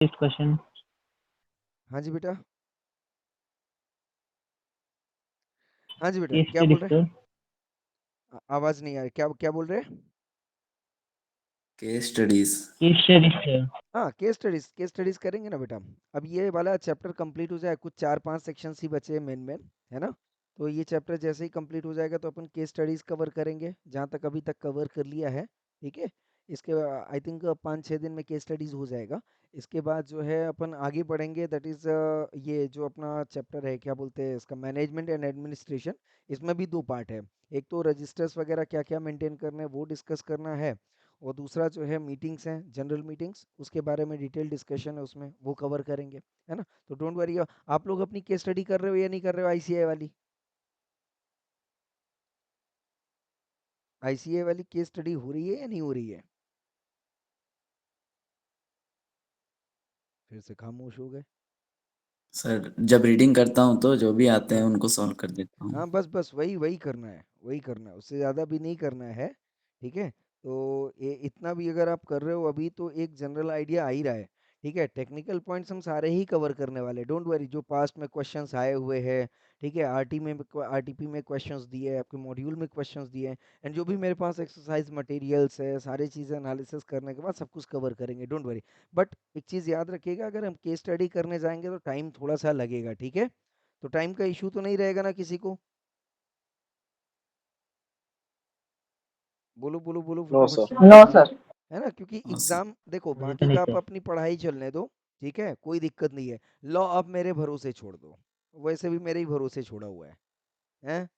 Next question. हाँ जी बेटा, हाँ जी बेटा, केस क्या स्टडी बोल रहे सर। हैं? आवाज नहीं आ रही, क्या क्या बोल रहे हैं? Case studies. Case study sir. हाँ, केस स्टडीज करेंगे ना बेटा। अब ये वाला चैप्टर कंप्लीट हो जाए, कुछ 4-5 सेक्शन ही बचे हैं मेन मेन, है ना? तो ये चैप्टर जैसे ही कंप्लीट हो जाएगा तो अपन केस स्टडीज कवर करेंगे, जहाँ तक अभी तक कवर कर लिया है। ठीक है, इसके आई थिंक 5-6 दिन में केस स्टडीज हो जाएगा। इसके बाद जो है अपन आगे बढ़ेंगे, दैट इज ये जो अपना चैप्टर है, क्या बोलते हैं इसका, मैनेजमेंट एंड एडमिनिस्ट्रेशन। इसमें भी 2 पार्ट है। एक तो रजिस्टर्स वगैरह क्या क्या मेंटेन करने हैं वो डिस्कस करना है, और दूसरा जो है मीटिंग्स हैं, जनरल मीटिंग्स, उसके बारे में डिटेल डिस्कशन है, उसमें वो कवर करेंगे, है ना? तो डोंट वरी। आप लोग अपनी केस स्टडी कर रहे हो या नहीं कर रहे हो, आईसीए वाली? आईसीए वाली केस स्टडी हो रही है या नहीं हो रही है? फिर से खामोश हो गए। सर जब रीडिंग करता हूँ तो जो भी आते हैं उनको सॉल्व कर देता हूँ। हाँ, बस बस वही वही करना है, वही करना है, उससे ज़्यादा भी नहीं करना है। ठीक है, तो ये इतना भी अगर आप कर रहे हो अभी तो एक जनरल आइडिया आ ही रहा है। ठीक है, टेक्निकल पॉइंट्स हम सारे ही कवर करने वाले, डोंट वरी। जो पास्ट में क्वेश्चंस आए हुए हैं, ठीक है, आरटीपी में क्वेश्चंस दिए हैं, आपके मॉड्यूल में क्वेश्चंस दिए हैं, एंड जो भी मेरे पास एक्सरसाइज मटेरियल्स है, सारी चीज़ें एनालिसिस करने के बाद सब कुछ कवर करेंगे, डोंट वरी। बट एक चीज़ याद रखिएगा, अगर हम केस स्टडी करने जाएंगे तो टाइम थोड़ा सा लगेगा, ठीक है? तो टाइम का इशू तो नहीं रहेगा ना किसी को? बोलो बोलो बोलो नो फटाफट सर। से। No sir. है ना? क्योंकि हाँ सर। एग्जाम देखो, मुझे तो बाकी नहीं का आप सर। अपनी पढ़ाई चलने दो। ठीक है, कोई दिक्कत नहीं है। लॉ आप मेरे भरोसे छोड़ दो, वैसे भी मेरे ही भरोसे छोड़ा हुआ है। हैं?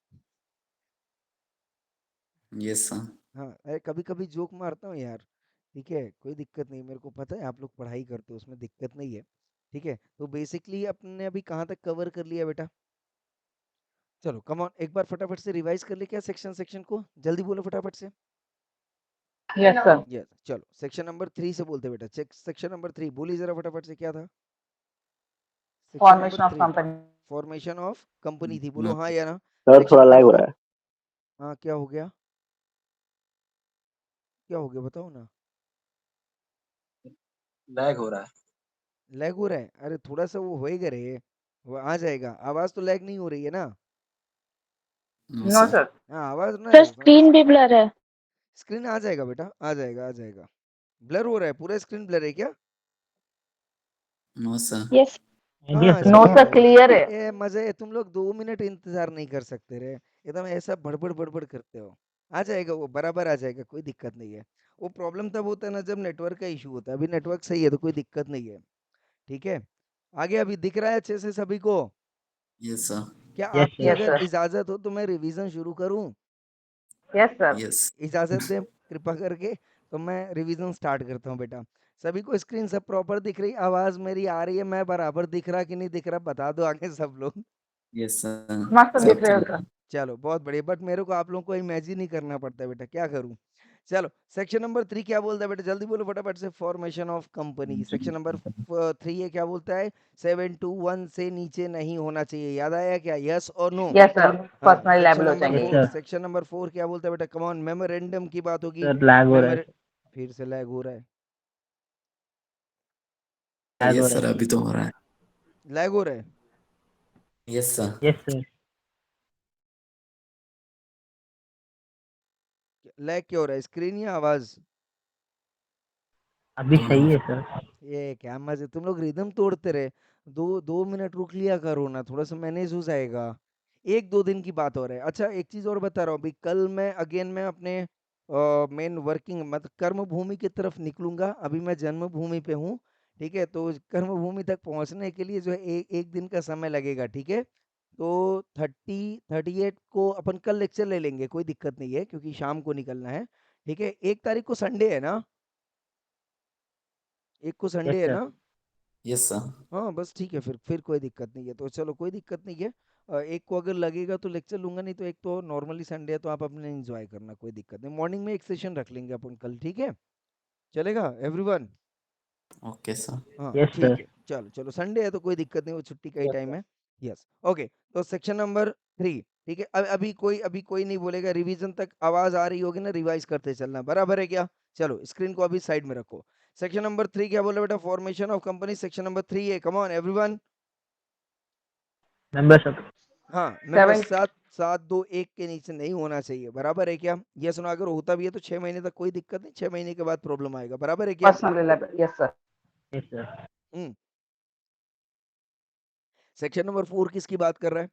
Yes sir. हाँ, अरे कभी कभी जोक मारता हूँ यार। ठीक है, कोई दिक्कत नहीं, मेरे को पता है आप लोग पढ़ाई करते हो, उसमें दिक्कत नहीं है। ठीक है, तो बेसिकली अपने अभी कहाँ तक कवर कर लिया बेटा? चलो कम ऑन, एक बार फटाफट से रिवाइज कर ले क्या, सेक्शन सेक्शन को जल्दी बोलो फटाफट से। Yes sir. यस, चलो सेक्शन नंबर 3 से बोलते बेटा। चेक सेक्शन नंबर 3 बोली जरा फटाफट से, क्या था section number formation of 3? Company. Formation of company थी, बोलो हाँ या ना। सर सेक्शन थोड़ा नंबर लैग हो 4? रहा है। हाँ, क्या हो गया? क्या हो गया बताओ ना। लैग हो रहा है। लैग हो रहा है? अरे थोड़ा सा वो होएगा रे, वो आ जाएगा। आवाज तो लैग नहीं हो रही है ना? No no sir. सर। हाँ, आवाज ना। सर स्क्रीन भी ब्लर है। स्क्रीन आ जाएगा बेटा, आ जाएगा आ जाएगा। ब्लर हो रहा है, पूरा स्क्रीन ब्लर है क्या? No sir. यस। हाँ, yes no sir. Screen. Sir, clear है। ए मजे है, तुम लोग 2 मिनट इंतजार नहीं कर सकते रे, एकदम ऐसा बड़बड़ बड़बड़ करते हो। आ जाएगा वो, बराबर आ जाएगा, कोई दिक्कत नहीं है। वो प्रॉब्लम तब होता है ना जब नेटवर्क का इशू होता है, अभी नेटवर्क सही है तो कोई दिक्कत नहीं है। ठीक है, आगे अभी दिख रहा है अच्छे से सभी को? Yes sir. क्या यस आपकी सर। यस अगर सर। इजाजत हो तो मैं रिवीजन शुरू करूं? Yes sir. यस। इजाजत दें कृपा करके, तो मैं रिवीजन स्टार्ट करता हूं बेटा। सभी को स्क्रीन सब प्रॉपर दिख रही, आवाज मेरी आ रही है, मैं बराबर दिख रहा कि नहीं दिख रहा, बता दो आगे सब लोग। Yes sir. मस्त दिख सब रहे हो क्लियर। सर। चलो बहुत बढ़िया, बट मेरे को आप लोगों को इमेजिन ही करना पड़ता है बेटा, क्या करूं? चलो सेक्शन नंबर 3 क्या बोलता है बेटा, जल्दी बोलो फटाफट से। Formation of company, section number 3 है, क्या बोलता है? 7 to 1 से नीचे नहीं होना चाहिए, याद आया क्या? यस और नो? यस सर, हाँ, पर्सनल सेक्शन लेबल हो नंबर यस जाएंगे। 4, सर। सेक्शन नंबर 4 क्या बोलता है बेटा? कम ऑन, मेमोरेंडम की बात होगी। सर लैग हो रहा है मेमोरे सर। फिर से लैग हो रहा है? लैग हो यस रहा है सर, सर। अभी तो हो रहा है। लैग हो रहा है? Yes sir. Yes sir. Lag क्या हो रहा है, स्क्रीन या आवाज? अभी दोनों। सही है सर। ये क्या मजे, तुम लोग रिदम तोड़ते रहे। 2 2 मिनट रुक लिया करो ना, थोड़ा सा मैनेज हो जाएगा। 1 2 दिन की बात हो रहा है। अच्छा एक चीज और बता रहा हूँ, अभी कल मैं अगेन मैं अपने मेन वर्किंग मतलब कर्म भूमि की तरफ निकलूंगा। अभी मैं जन्मभूमि पे हूँ। ठीक है, तो कर्म भूमि तक पहुंचने के लिए जो है एक दिन का समय लगेगा, ठीक है? तो 30 38 को अपन कल लेक्चर ले लेंगे, कोई दिक्कत नहीं है, क्योंकि शाम को निकलना है। ठीक है, 1 तारीख को संडे है ना? 1 को यस संडे है सर। ना? Yes sir. हाँ बस ठीक है, फिर कोई दिक्कत नहीं है, तो चलो कोई दिक्कत नहीं है। एक को अगर लगेगा तो लेक्चर लूंगा, नहीं तो एक तो नॉर्मली संडे है तो आप अपने एंजॉय करना, कोई दिक्कत नहीं। मॉर्निंग में एक सेशन रख लेंगे अपन कल, ठीक है? चलेगा एवरीवन? Okay sir. हाँ यस ठीक सर। है, चलो चलो, संडे है तो कोई दिक्कत नहीं, वो छुट्टी का ही टाइम है। Yes, okay. तो सेक्शन नंबर 3, ठीक है, अभी कोई नहीं बोलेगा, रिवीजन तक आवाज आ रही होगी ना, रिवाइज करते चलना, बराबर है क्या? चलो स्क्रीन को अभी साइड में रखो। सेक्शन नंबर 3 क्या बोल रहे बेटा? Formation of company. Section number 3 है, come on everyone. Members of हाँ, मेंबर Seven. 7.2.1 के नीचे नहीं होना चाहिए, बराबर है क्या? ये सुनो, अगर होता भी है तो 6 महीने तक कोई दिक्कत नहीं, 6 महीने के बाद प्रॉब्लम आएगा, बराबर है क्या? Personal liability. Yes, sir. Yes sir hmm. Section number 4 किसकी बात कर रहा है?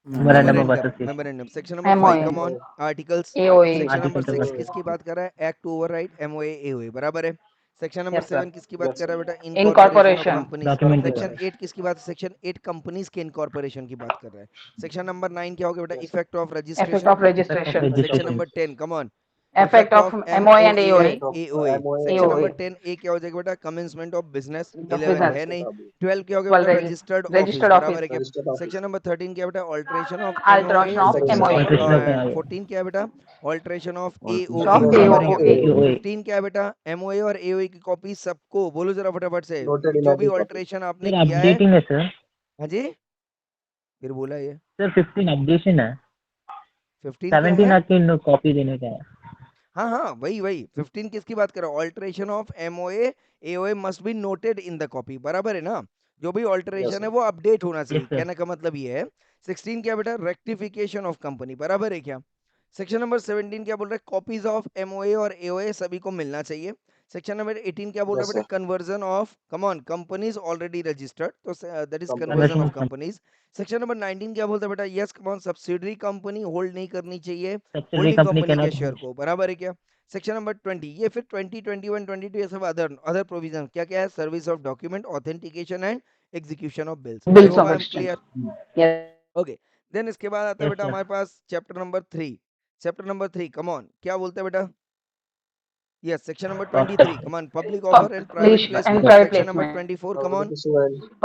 Memorandum of association memorandum. Section number 5 MOA. Come on articles. AOA. Section number article 6 number किसकी बात कर रहा है? Act to override MOA AOA, बराबर है। Section number Yes, sir. 7 किसकी बात कर रहा है बेटा? Incorporation of Incorporation. Companies. Document section 8 किसकी बात? सेक्शन 8 कंपनीज के इनकॉर्पोरेशन की बात कर रहा है। सेक्शन नंबर 9 क्या हो गया बेटा? Effect of Effect registration. of registration. Section number 10 come on Effect of MOA and AOA. AOA. Section number AOA. 10 ए क्या हो जाएगा बेटा? Commencement of business. Of 11 business. है नहीं। 12 क्या हो गया 12 बेटा? रजिस्टर्ड ऑफिस, registered बराबर है office. क्या? सेक्शन नंबर 13 क्या बेटा? Alteration of Alteration MOA. of section MOA. Number 14 क्या है बेटा? ऑल्टरेशन ऑफ एओए, Of बराबर है क्या? AOA. 15 क्या है बेटा? एमओए और एओए की कॉपी सबको बोलो जरा फटाफट से, जो भी ऑल्टरेशन आपने सर किया है। अपडेटिंग है सर हाँ जी, फिर बोला ये सर 15 अपडेशन है 15 क्या 17 है? आपकी कॉपी देने का है हाँ हाँ, वही वही 15 किसकी बात कर रहा हूँ? Alteration of MOA AOA must be noted in the copy, बराबर है ना? जो भी ऑल्टरेशन है वो अपडेट होना चाहिए, यस सर कहने का मतलब ये है। 16 क्या बेटा? रेक्टिफिकेशन ऑफ कंपनी, बराबर है क्या? सेक्शन नंबर 17 क्या बोल रहा है? कॉपीज ऑफ एमओए और एओए सभी को मिलना चाहिए। सेक्शन नंबर 18 क्या बोल रहा है बेटा? Conversion of come on companies already registered, तो that is conversion of companies. Section number 19 क्या बोलता है बेटा? Yes come on subsidiary company hold नहीं करनी चाहिए subsidiary holding company company can के शेयर को, बराबर है क्या? सेक्शन नंबर 20, ये फिर 20, 21, 22 ये सब अदर प्रोविजन क्या क्या है? Service of document, authentication and execution of bills. I Bills hope of I am exchange. Clear. Yes. Okay, then इसके बाद आता है यस बेटा सर हमारे पास chapter number 3। Chapter number 3 come on क्या बोलता है बेटा? Yes, section number 23 come on public offer and private Publish and placement. private section number placement. 24 come on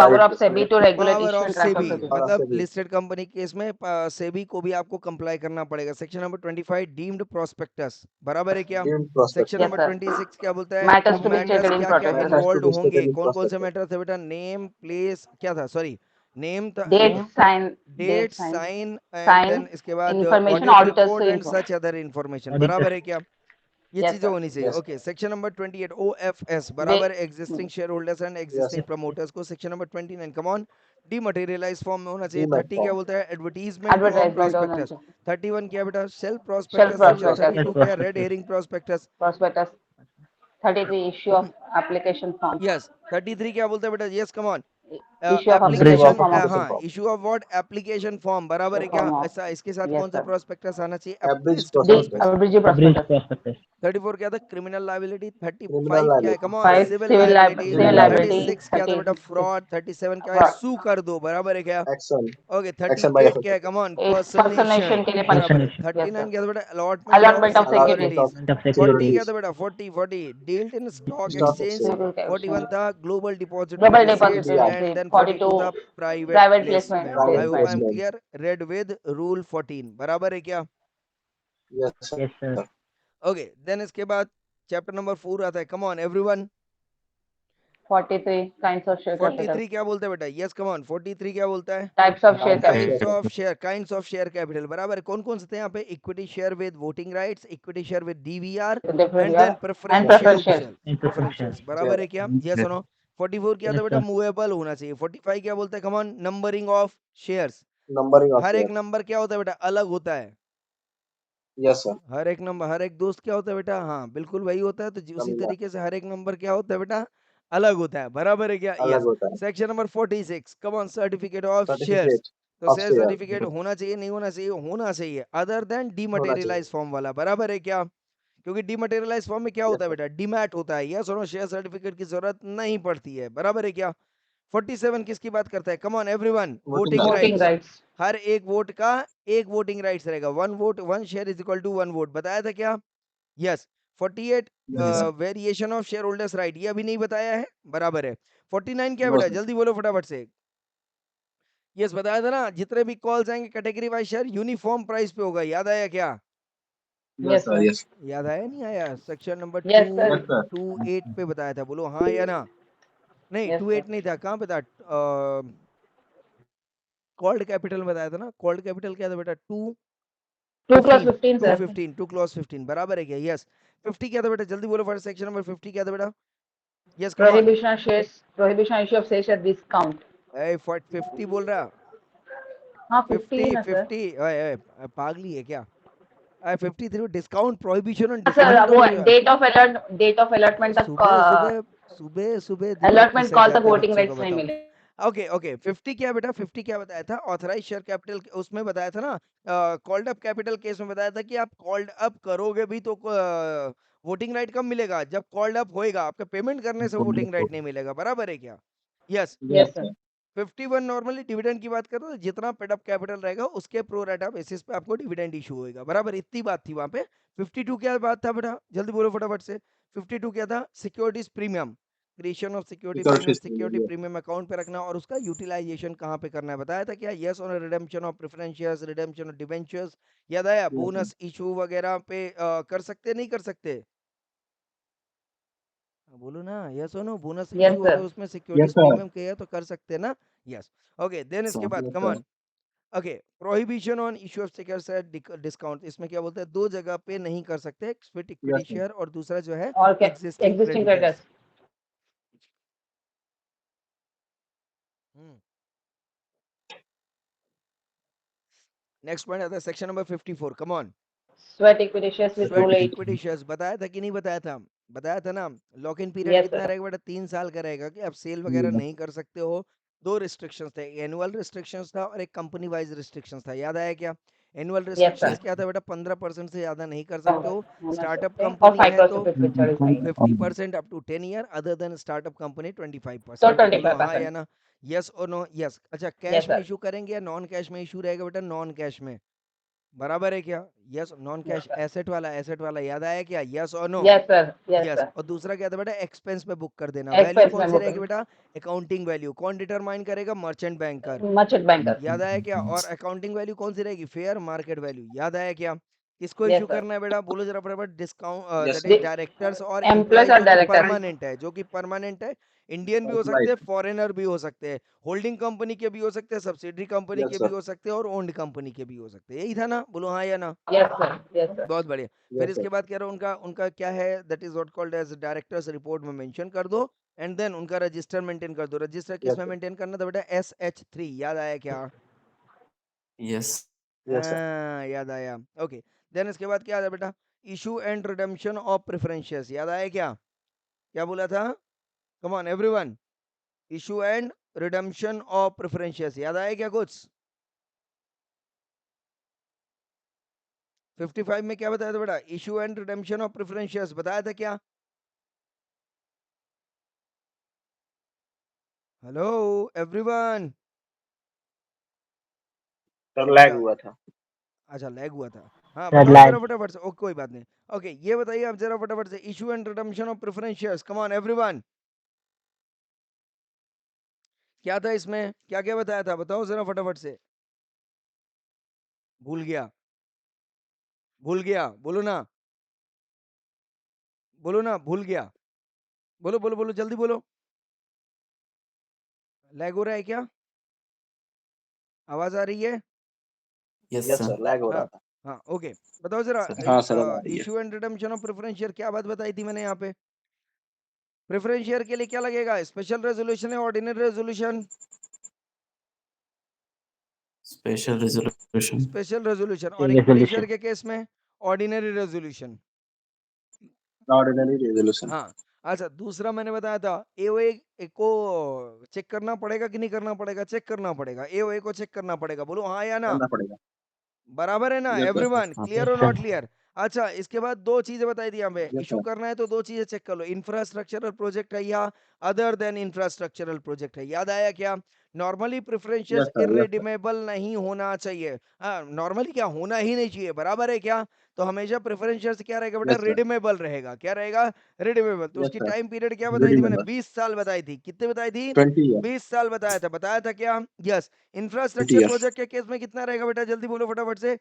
Power of SEBI to regulate power issue of and transfer SEBI, certificates. मतलब listed company case में सेबी को भी आपको comply करना पड़ेगा। Section number 25 deemed prospectus, बराबर है क्या? Section Yes, number sir. 26 क्या बोलता है? Matters to be matters stated in क्या क्या prospectus. इन्वॉल्व होंगे, कौन कौन से मैटर्स है बेटा? नेम, प्लेस, क्या था, sorry, name Date, sign, date, sign and sign, then इसके बाद information, audit auditors report to and inform. Such other information, auditor बराबर है क्या? ये Yes, चीजें sir. होनी चाहिए। Okay, section number 28 OFS, They, बराबर existing shareholders and existing promoters को। Section number 29 come on dematerialise form में होना चाहिए। 30 क्या बोलता है? Advertisement of advertisement on prospectus. 31 क्या बेटा? Self shelf prospectus. Section prospectus. 32 क्या? Red herring prospectus. Prospectus. 33 issue of application form. Yes, 33 क्या बोलता है बेटा? Yes come on Issue of application application, form of हाँ, issue of what? Application form, बराबर है क्या? form of. ऐसा इसके साथ Yes, कौन सा sir. प्रोस्पेक्टस आना चाहिए? Abridged D, prospectus. abridged abridge prospectus. Prospectus 34 क्या था? Criminal liability. 35 क्या है? Come on 5 civil civil liability. civil liability. 36 क्या था बेटा? 36 फ्रॉड। 37 क्या है? fraud. सू कर दो, बराबर है क्या? ओके, Action by 38 क्या है? कम ऑन 8 पर्सनेशन, personation के लिए बराबर है। Personation. Yes, 39 sir. क्या था बेटा? Allotment of Allotment of securities. Securities. Of 40 security क्या था बेटा? 40 dealt in stock exchange. Security 41 exchange. था global depository Global receipts depository and receipt. Then 42 42 था private private placement. placement. I hope I am placement. Clear. Read with rule 14, बराबर है क्या? Yes, yes sir okay, then इसके बाद chapter number 4 आता है। Come on everyone. 43 kinds of share capital. 43 क्या बोलता है बेटा? यस कम ऑन 43 क्या बोलता है? Types of share types capital. Of share, kinds of share capital, बराबर है। कौन कौन से थे यहाँ पे? Equity share with voting rights, equity share with DVR Different and then and preferential preferential. Share. Interest preferential, बराबर है क्या? यस सुनो। 44 क्या था यस बेटा? सर मूवेबल होना चाहिए। 45 क्या बोलता है? Come on numbering of shares. numbering of हर एक shares. नंबर क्या होता है बेटा? अलग होता है। Yes, sir. हर एक नंबर, हर एक दोस्त क्या होता है बेटा? हाँ बिल्कुल वही होता है। तो उसी Number तरीके से हर एक नंबर क्या होता है बेटा? अलग होता है, बराबर है क्या? अलग यस। होता है. Section number 46 come on certificate of shares. Certificate तो of शेयर share सर्टिफिकेट होना चाहिए, नहीं होना चाहिए? होना चाहिए, अदर देन होना चाहिए. डीमटेरियलाइज फॉर्म वाला, बराबर है क्या? क्योंकि डीमटेरियलाइज फॉर्म में क्या Yes, होता है sir. बेटा? डीमैट होता है। यस और शेयर सर्टिफिकेट की जरूरत नहीं पड़ती है, बराबर है क्या? 47 किसकी बात करता है? Come on everyone. Voting voting Voting rights. rights. हर एक वोट का एक वोटिंग राइट्स रहेगा। 1 vote 1 share is equal to 1 vote, बताया था क्या? Yes. 48 Yes, sir. Variation of shareholders right, ये अभी नहीं बताया है, बराबर है। 49 क्या No, बेटा? sir. जल्दी बोलो फटाफट से। यस, बताया था ना, जितने भी कॉल्स आएंगे category wise share uniform price पे होगा, याद आया क्या? Yes, sir. Yes. याद आया नहीं आया? Section number Yes, sir. 228 पे बताया था, बोलो हाँ या ना? नहीं, Yes, 28 sir. नहीं था, कहाँ पे था? कॉल्ड कैपिटल बताया था ना। कॉल्ड कैपिटल क्या था बेटा? 2 2 plus 15, sir. 2 क्लॉज 15, बराबर है क्या? यस। 50 क्या था बेटा? जल्दी बोलो फटाफट। सेक्शन नंबर 50 क्या था बेटा? Yes come on. prohibition issue of sales at discount. 50 बोल रहा, हाँ 50 50 ना सर 50 पागली है क्या? 53 discount, prohibition on sir discount वो कर दिया। डेट ऑफ अलॉटमेंट तक सुबह दिमाग अलॉटमेंट घिसक कॉल तक जाता है वोटिंग बच्चों का, राइट्स नहीं बताओ। मिले। ओके ओके 50 क्या बेटा, 50 क्या बताया था? ऑथराइज शेयर कैपिटल उसमें बताया था ना, कॉल्ड अप कैपिटल केस में बताया था कि आप कॉल्ड अप करोगे भी तो वोटिंग राइट कब मिलेगा? जब कॉल्ड अप होएगा, आपके पेमेंट करने से वोटिंग राइट नहीं मिलेगा, बराबर है क्या? Yes. Yes sir 51 normally dividend की बात कर रहे हो, जितना पेड अप कैपिटल रहेगा उसके प्रो रेटा बेसिस पे आपको डिविडेंड इशू होएगा, बराबर, इतनी बात थी वहां पे। 52 क्या बात था बेटा, जल्दी बोलो फटाफट से। 52 क्या था? Securities premium, creation of security premium, security premium account पे रखना और उसका यूटिलाइजेशन कहाँ पे करना है बताया था क्या? Yes on redemption of preference shares, redemption of debentures, याद आया? बोनस इशू वगैरह पे कर सकते नहीं कर सकते? बोलो ना, यस और no. Bonus yes issue sir अगर उसमें सिक्योरिटीज प्रीमियम किया तो कर सकते हैं ना? यस। ओके देन इसके सर बाद come on. Okay prohibition on issue of shares at discount, इसमें क्या बोलते हैं? दो जगह पे नहीं कर सकते, स्प्लिट इक्विटी शेयर और दूसरा जो है और क्या existing existing creditors. Creditors. Next point आता है section number 54, come on. Sweat equity shares with rule sweat 8। Equity shares बताया था कि नहीं बताया था? बताया था ना। लॉक इन पीरियड यस कितना सर रहेगा बेटा? 3 साल का रहेगा कि आप सेल वगैरह नहीं कर सकते हो। दो रिस्ट्रिक्शंस थे, एनुअल रिस्ट्रिक्शंस था और एक कंपनी वाइज रिस्ट्रिक्शंस था, याद आया क्या? एनुअल यस रिस्ट्रिक्शंस सर क्या था बेटा? 15% से ज्यादा नहीं कर सकते हो। होना स्टार्टअप सकते हैं और कंपनी है 5% तो पे fix 50% up to 10 year, other than startup company तो 25%। बोलो हाँ या 25%। ना, यस और नो? यस। अच्छा यस कैश में सर इशू करेंगे या नॉन कैश में इशू रहेगा बेटा? नॉन कैश में, बराबर है क्या? Yes. Non yes cash sir asset वाला याद आया क्या? यस और no? Yes sir yes yes. Sir और दूसरा क्या था बेटा? एक्सपेंस पे बुक कर देना। वैल्यू एक्सपेंस कौन में सी बुक रहेगी बेटा? Accounting value. कौन डिटरमाइन करेगा? Merchant banker, merchant banker. याद आया क्या? और अकाउंटिंग वैल्यू कौन सी रहेगी? फेयर मार्केट वैल्यू, याद आया क्या? किसको यस इशू सर करना है बेटा? बोलो जरा फटाफट। Discount yes that sir. Is directors और एम्प्लॉयज एम्प्लॉय और जो कि डायरेक्टर। परमानेंट है, जो कि परमानेंट है। इंडियन भी हो सकते हैं, फॉरेनर भी हो सकते हैं, होल्डिंग कंपनी के भी हो सकते हैं, सब्सिडरी कंपनी यस के भी सर। हो सकते हैं और ओन्ड कंपनी के भी हो सकते हैं। यही था ना? बोलो हाँ या ना? यस सर यस सर बहुत बढ़िया। फिर यस इसके सर। बाद कह रहा हूँ उनका उनका क्या है? That is what called as directors report में मेंशन कर दो एंड देन उनका रजिस्टर मेंटेन कर दो। रजिस्टर किस यस में सर। मेंटेन करना था बेटा? SH3, याद आया क्या? Yes yes sir. हाँ याद आया। ओके देन इसके बाद क्या आता है बेटा? Issue and redemption of preferences, याद आया क्या? क्या बोला था? कम on everyone. Issue and redemption of preferences, याद आया क्या कुछ? 55 में क्या बताया था बेटा? Issue and redemption of preferences बताया था क्या? Hello everyone. सर लैग अच्छा हुआ था। अच्छा लैग हुआ था। हाँ रेड बताओ जरा लाइन। फटाफट से। ओके कोई बात नहीं। ओके ये बताइए आप जरा फटाफट से। Issue and redemption of preference shares, come on everyone. क्या था इसमें? क्या क्या बताया था? बताओ जरा फटाफट से। भूल गया, भूल गया, बोलो ना, बोलो ना, भूल गया। बोलो बोलो बोलो जल्दी बोलो। लैग हो रहा है क्या? आवाज आ रही है? Yes yes sir sir lag हो रहा हाँ था। हाँ ओके। बताओ जरा सर हाँ सर अब आ रही है। Issue and redemption of preference share क्या बात बताई थी मैंने यहाँ पे? प्रेफरेंस शेयर के लिए क्या लगेगा? स्पेशल रेजोल्यूशन है, ordinary resolution? Special resolution special resolution. और इक्विटी शेयर रेजोल्यूशन। के केस में ऑर्डिनरी रेजोल्यूशन। Ordinary resolution. हाँ अच्छा दूसरा मैंने बताया था एओए को चेक करना पड़ेगा कि नहीं करना पड़ेगा? चेक करना पड़ेगा, एओए को चेक करना पड़ेगा। बोलो हाँ या ना? करना पड़ेगा। बराबर है ना यस सर। एवरीवन? हाँ क्लियर यस और सर। Not clear? अच्छा इसके बाद दो चीजें बताई थी हमें। Yes issue sir. करना है तो दो चीजें चेक कर लो, इंफ्रास्ट्रक्चरल प्रोजेक्ट है या अदर देन इंफ्रास्ट्रक्चरल प्रोजेक्ट है, याद आया क्या? Normally preferences yes sir. Yes sir. Irredeemable नहीं होना चाहिए। हाँ नॉर्मली क्या होना ही नहीं चाहिए, बराबर है क्या? तो हमेशा प्रेफरेंशियस क्या रहेगा बेटा? Yes sir. रिडीमेबल रहेगा। क्या रहेगा? रिडीमेबल। तो यस उसकी सर। टाइम पीरियड क्या बताई थी मैंने? रिडीमेबल 20 साल बताई थी। कितने बताई थी? 20 ईयर। 20 साल बताया था। बताया था क्या? यस। 20 infrastructure years. प्रोजेक्ट के केस में कितना रहेगा बेटा? जल्दी बोलो फटाफट से।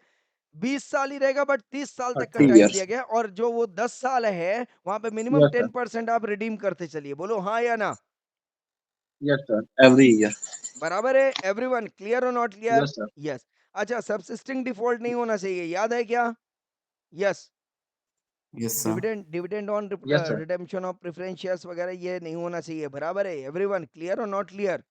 20 साल ही रहेगा बट 30 साल तक का 30 टाइम ईयर्स। दिया गया और जो वो 10 साल है वहां पे मिनिमम यस सर। 10% आप रिडीम करते चलिए। बोलो हाँ या ना? Yes sir. Every year. बराबर है एवरीवन? क्लियर और not clear? Yes sir. Yes. अच्छा सबसिस्टिंग डिफॉल्ट नहीं होना चाहिए, याद है क्या? Yes. Yes sir. Dividend on Yes, sir. Redemption of preference shares वगैरह ये नहीं होना चाहिए, बराबर है एवरीवन, क्लियर और not clear?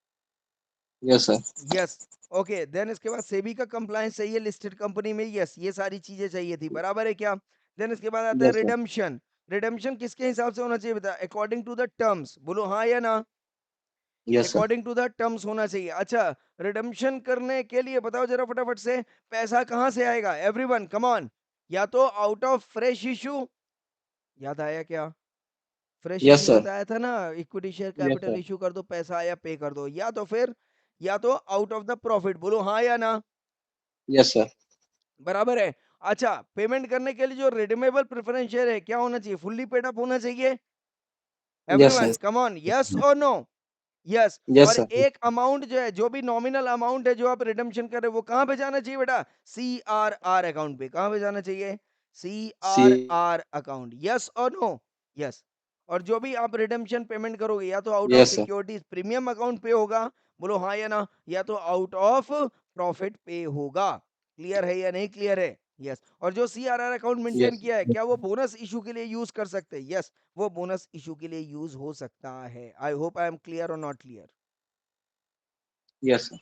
Yes, sir. Yes, okay. Then इसके बाद सेबी का कंप्लायंस चाहिए लिस्टेड कंपनी में, यस ये सारी चीजें चाहिए थी, बराबर है क्या? देन इसके बाद आता है Yes, sir. रिडेम्पशन। रिडेम्पशन किसके हिसाब से होना चाहिए बता, अकॉर्डिंग टू द टर्म्स, बोलो हाँ या ना? Yes, sir. According to the terms होना चाहिए। अच्छा, रिडेम्पशन करने के लिए बताओ जरा फटाफट से, पैसा कहाँ से आएगा एवरीवन, कम ऑन? या तो आउट ऑफ फ्रेश इशू, याद आया क्या? Fresh Yes, issue sir. बताया था ना, equity share Yes, capital sir. Issue कर दो, पैसा आया पे कर दो, या तो फिर या तो आउट ऑफ द प्रॉफिट, बोलो हाँ या ना? Yes, sir. बराबर है। अच्छा, पेमेंट करने के लिए जो रिडीमेबल प्रेफरेंस शेयर है क्या होना चाहिए, फुल्ली पेड अप होना चाहिए Yes, everyone, sir. Come on, yes और नो? यस। Yes, और sir. एक अमाउंट जो है, जो भी नॉमिनल अमाउंट है जो आप रिडेम्पशन कर रहे हो, वो कहां पे जाना चाहिए बेटा? CRR अकाउंट पे। कहां पे जाना चाहिए? See. CRR अकाउंट, यस और नो? यस। और जो भी आप रिडेम्पशन पेमेंट करोगे, या तो out of Yes, sir. Securities premium account पे होगा, बोलो हाँ या ना? या तो आउट ऑफ प्रॉफिट पे होगा। क्लियर है या नहीं क्लियर है? यस। और जो CRR अकाउंट मेंटेन Yes. किया है, क्या वो बोनस इशू के लिए यूज कर सकते हैं? यस, वो बोनस इशू के लिए यूज हो सकता है। I hope I am clear और नॉट क्लियर? Yes, sir.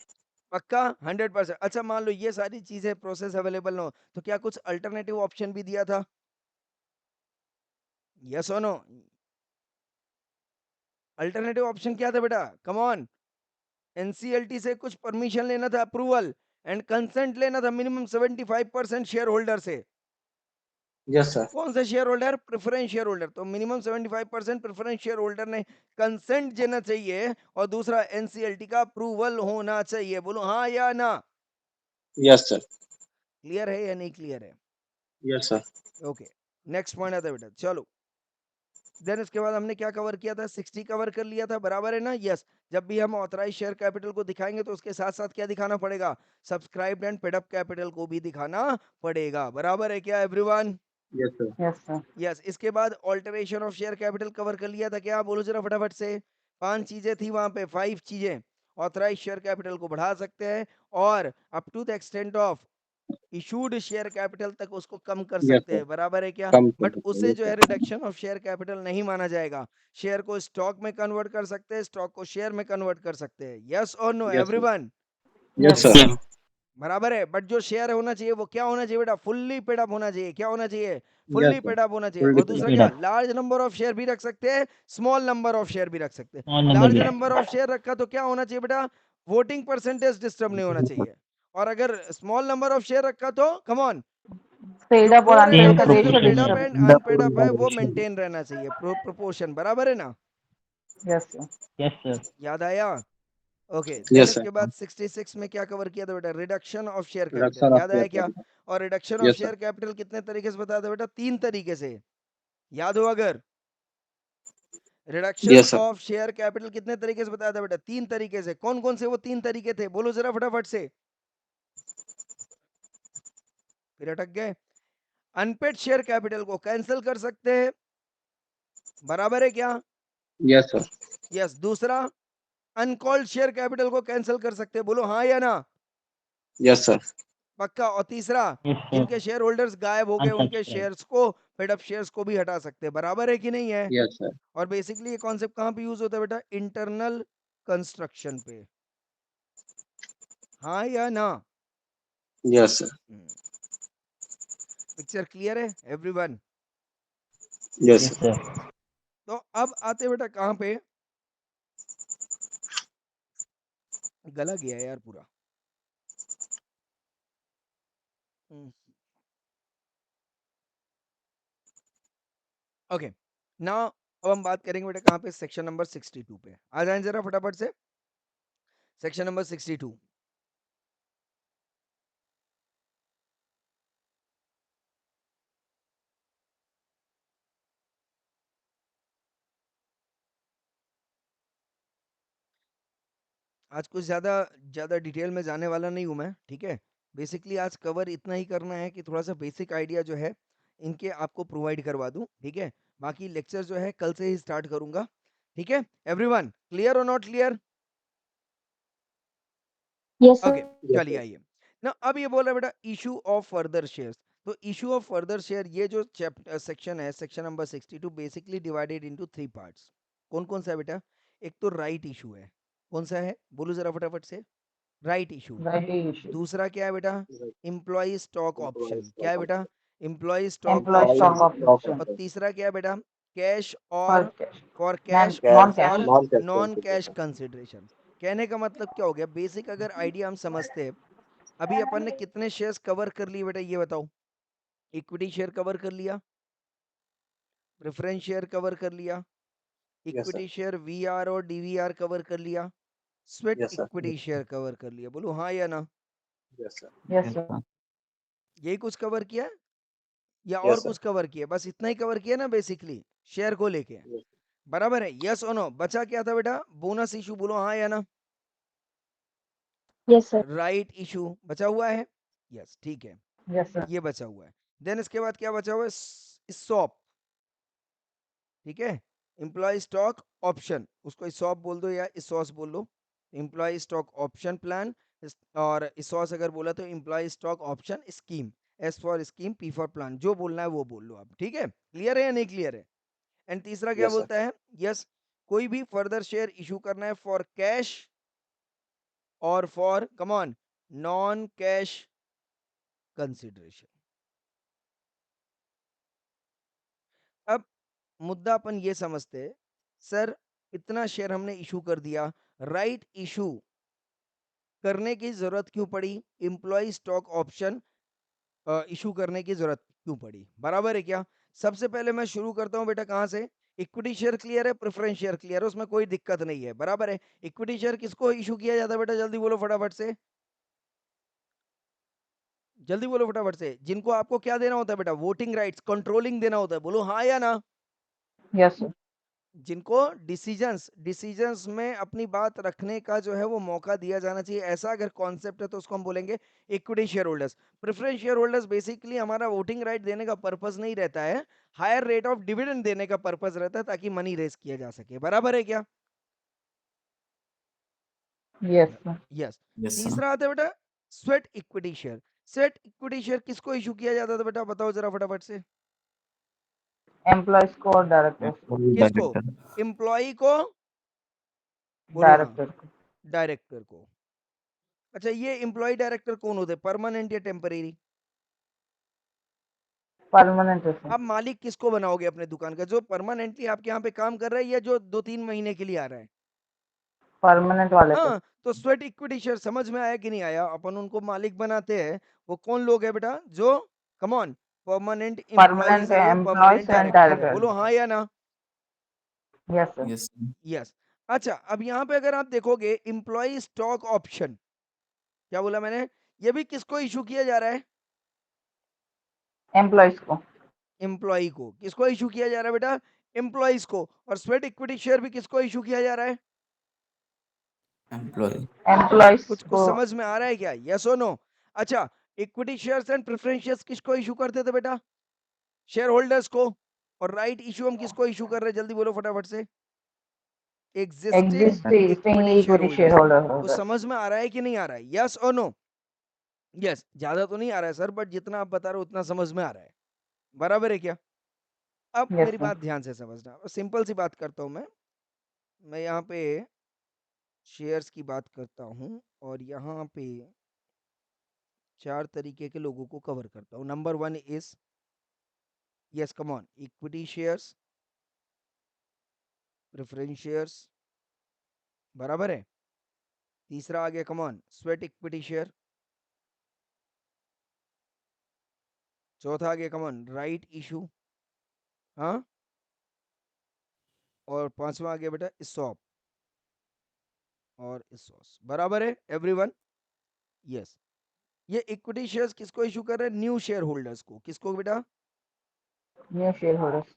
पक्का 100%? अच्छा, मान लो ये सारी चीजें प्रोसेस अवेलेबल ना हो, तो क्या कुछ अल्टरनेटिव ऑप्शन भी दिया था? यस और नो? अल्टरनेटिव ऑप्शन क्या था बेटा, कम ऑन? एनसीएलटी से कुछ परमिशन लेना था, अप्रूवल एंड कंसेंट लेना था मिनिमम 75% शेयर होल्डर से। Yes, sir. कौन सा share holder? Preference share holder. तो मिनिमम 75% प्रेफरेंस शेयर होल्डर ने कंसेंट देना चाहिए, और दूसरा एनसीएलटी का अप्रूवल होना चाहिए, बोलो हाँ या ना? Yes, sir. क्लियर है या नहीं क्लियर है? Yes, sir. Okay, next point आता है बेटा, चलो। देन इसके बाद हमने क्या कवर किया था? 60 कवर कर लिया था, बराबर है ना? यस। जब भी हम ऑथराइज शेयर कैपिटल को दिखाएंगे तो उसके साथ साथ क्या दिखाना पड़ेगा? Subscribed and paid up capital को भी दिखाना पड़ेगा, बराबर है क्या everyone? Yes, sir. Yes, sir. Yes. इसके बाद alteration of share capital cover कर लिया था क्या? बोलो जरा फटाफट से। 5 चीजें थी वहां पे, 5 चीजें। ऑथराइज शेयर कैपिटल को बढ़ा सकते हैं, और up to the extent of issued share capital तक उसको कम कर Yes, सकते sir. हैं, बराबर है क्या? Come to बट the उसे yes, जो sir. है रिडक्शन ऑफ शेयर कैपिटल नहीं माना जाएगा। शेयर को स्टॉक में कन्वर्ट कर सकते हैं, स्टॉक को शेयर में कन्वर्ट कर सकते हैं, यस और no Yes, sir. Everyone? Yes, Yes. sir. बराबर है। बट जो शेयर होना चाहिए वो क्या होना चाहिए बेटा? फुल्ली पेड अप होना चाहिए। क्या होना चाहिए? Yes, fully sir. Paid up होना चाहिए। Fully और दूसरा paid क्या? up. Large number of share भी रख सकते हैं, स्मॉल नंबर ऑफ शेयर भी रख सकते हैं। स्मॉल नंबर लार्ज भी नंबर ऑफ शेयर रखा तो क्या होना चाहिए बेटा? वोटिंग परसेंटेज डिस्टर्ब नहीं होना चाहिए। और अगर स्मॉल नंबर ऑफ शेयर रखा तो कम ऑन, Paid जो up और कोर सेम unpaid का एनालिसिस जो ratio paid up proportion disturb. And the unpaid up है वो मेंटेन रहना चाहिए, प्रोपोर्शन, बराबर है ना? Yes, sir. Yes sir. याद आया? ओके। Then Yes, sir. इसके बाद 66 में क्या कवर किया था बेटा? Reduction of share capital, Reduction of याद आया share क्या? capital. और reduction of Yes, sir. Share capital कितने तरीके से बताया था बेटा? 3 तरीके से, याद हो अगर? Reduction Yes, sir. Of share capital कितने तरीके से बताया था बेटा? 3 तरीके से। कौन कौन से वो 3 तरीके थे, बोलो जरा फटाफट से। फिर अटक गए। अनपेड शेयर कैपिटल को कैंसिल कर सकते हैं, बराबर है क्या? Yes, sir. यस। दूसरा, अनकॉल्ड शेयर कैपिटल को कैंसिल कर सकते हैं, बोलो हाँ या ना? Yes, sir. पक्का। और तीसरा, यस सर। जिनके शेयर होल्डर्स गायब हो गए उनके अनसब्सक्राइब। शेयर्स को, पेड अप शेयर्स को भी हटा सकते हैं, बराबर है कि नहीं है? Yes, sir. और बेसिकली ये कॉन्सेप्ट कहाँ पे यूज होता है बेटा? इंटरनल कंस्ट्रक्शन पे, हाँ या ना? Yes, sir. पिक्चर क्लियर है everyone? Yes, yes sir. Sir. तो अब आते बेटा कहाँ पे, गला गया यार पूरा। ओके, नाउ अब हम बात करेंगे बेटा कहाँ पे? सेक्शन नंबर 62 पे। आ जाएं जरा फटाफट से, सेक्शन नंबर 62। आज कुछ ज़्यादा डिटेल में जाने वाला नहीं हूँ मैं, ठीक है? बेसिकली आज कवर इतना ही करना है कि थोड़ा सा बेसिक आइडिया जो है इनके आपको प्रोवाइड करवा दूँ, ठीक है? बाकी लेक्चर जो है कल से ही स्टार्ट करूँगा, ठीक है? एवरीवन क्लियर और not clear? Yes, sir. Okay, Yes, चलिए sir. आइए ना। अब ये बोल रहा है बेटा इशू ऑफ फर्दर शेयर्स। तो इशू ऑफ फर्दर शेयर, ये जो चैप्टर सेक्शन है, section number 62, basically divided into 3 parts. कौन कौन सा है बेटा? एक तो राइट इशू है, कौन सा है बोलो जरा फटाफट से, राइट इशू। राइट इशू, दूसरा क्या है बेटा? Employee stock option. क्या है बेटा? Employee stock employee stock option. Option और तीसरा क्या है बेटा? कैश फॉर और कैश, फॉर कैश नॉन और cash, for non cash consideration. कहने का मतलब क्या हो गया? बेसिक अगर आइडिया हम समझते हैं, अभी अपन ने कितने शेयर्स कवर कर लिए बेटा, ये बताओ। इक्विटी शेयर कवर कर लिया, प्रेफरेंस शेयर कवर कर लिया, Yes, sir. Equity share VR और डीवीआर कवर कर लिया, sweat Yes, sir. Equity share cover कर लिया। बोलो हाँ या ना? Yes, sir. यस सर, यही कुछ कवर किया या और Yes, sir. कुछ कवर किया? बस इतना ही कवर किया ना बेसिकली, शेयर को लेके। Yes. बराबर है, यस और नो? बचा क्या था बेटा? Bonus issue. बोलो हाँ या ना? यस सर, राइट इशू बचा हुआ है, यस ठीक है, यस सर, ये बचा हुआ है। देन इसके बाद क्या बचा हुआ है? सॉप, ठीक है, एम्प्लॉय स्टॉक ऑप्शन, उसको इसॉप बोल दो या इसॉस बोल दो। एम्प्लॉय स्टॉक ऑप्शन प्लान, और इसॉस अगर बोला तो employee stock option scheme, S for scheme, P for plan, जो बोलना है वो बोल लो आप। ठीक है, क्लियर है या नहीं क्लियर है? एंड तीसरा क्या Yes, sir. बोलता है? यस, कोई भी फर्दर शेयर इशू करना है फॉर कैश और for come on non cash consideration. अब मुद्दा अपन ये समझते हैं, सर इतना शेयर हमने इशू कर दिया, राइट इशू करने की जरूरत क्यों पड़ी? एम्प्लॉय स्टॉक ऑप्शन इशू करने की जरूरत क्यों पड़ी? बराबर है क्या? सबसे पहले मैं शुरू करता हूं बेटा कहां से? इक्विटी शेयर क्लियर है, प्रेफरेंस शेयर क्लियर है, उसमें कोई दिक्कत नहीं है। बराबर है। इक्विटी शेयर किसको इशू किया जाता है बेटा? जल्दी बोलो फटाफट से, जल्दी बोलो फटाफट से। जिनको आपको क्या देना होता है बेटा? वोटिंग राइट्स, कंट्रोलिंग देना होता है। बोलो हाँ या ना? यस सर, जिनको डिसीजंस डिसीजंस में अपनी बात रखने का जो है वो मौका दिया जाना चाहिए, ऐसा अगर कॉन्सेप्ट है तो उसको हम बोलेंगे equity share holders. Preference share holders basically हमारा वोटिंग राइट देने का पर्पस नहीं रहता है, हायर रेट ऑफ डिविडेंड देने का पर्पस रहता है, ताकि मनी रेज किया जा सके। बराबर है क्या? Yes sir, yes. Yes sir. तीसरा आता है बेटा sweat equity share. Sweat equity share किसको इशू किया जाता था बेटा? बताओ जरा फटाफट से। एम्प्लॉयज को और डायरेक्टर्स को, किसको? एम्प्लॉय को, बोलो हाँ, डायरेक्टर को, डायरेक्टर को। अच्छा, ये एम्प्लॉय डायरेक्टर कौन होते हैं? परमानेंट या टेम्परेरी? परमानेंट है सर, आप मालिक किसको बनाओगे अपने दुकान का? जो परमानेंटली आपके यहाँ पे काम कर रहा है या जो 2-3 महीने के लिए आ रहा है? परमानेंट वाले को, हाँ, तो स्वेट इक्विटी शेयर समझ में आया कि नहीं आया? अपन उनको मालिक बनाते हैं, वो कौन लोग है बेटा? जो कम ऑन परमानेंट एम्प्लॉइज परमानेंट है या एम्प्लॉयज परमानेंट एंड डायरेक्टर है। बोलो डायरेक्टर। हाँ या ना? Yes sir, yes yes. अच्छा, अब यहाँ पे अगर आप देखोगे एम्प्लॉय स्टॉक ऑप्शन, क्या बोला मैंने? ये भी किसको इशू किया जा रहा है? एम्प्लॉयज को, एम्प्लॉय को। किसको इशू किया जा रहा है बेटा? एम्प्लॉइज को। और स्वेट इक्विटी शेयर भी किसको इशू किया जा रहा है? एम्प्लॉय। एम्प्लॉयज कुछ को, समझ में आ रहा है क्या? यस और नो? अच्छा, equity shares and preference shares किसको इशू करते थे बेटा? शेयर होल्डर्स को। और राइट इशू हम किसको इशू कर रहे हैं? जल्दी बोलो फटाफट से। Existing existing equity share equity share holders. Holder. कुछ समझ में आ रहा है कि नहीं आ रहा है? यस और नो? यस, ज्यादा तो नहीं आ रहा है सर, बट जितना आप बता रहे हो उतना समझ में आ रहा है। बराबर है क्या? अब यस मेरी सर, बात ध्यान से समझना, सिंपल सी बात करता हूं मैं यहाँ पे शेयर्स की बात करता हूँ और यहाँ पे 4 तरीके के लोगों को कवर करता हूँ। Number 1 is, yes come on, equity shares, preference shares. बराबर है। तीसरा आ गया come on sweat equity share. चौथा आ गया कम ऑन राइट इशू। हाँ, और पांचवा आ गया बेटा स्टॉप और स्टॉस। बराबर है एवरीवन? यस। ये इक्विटी शेयर्स किसको इशू कर रहे हैं? न्यू शेयर होल्डर्स को। किसको बेटा? New share holders,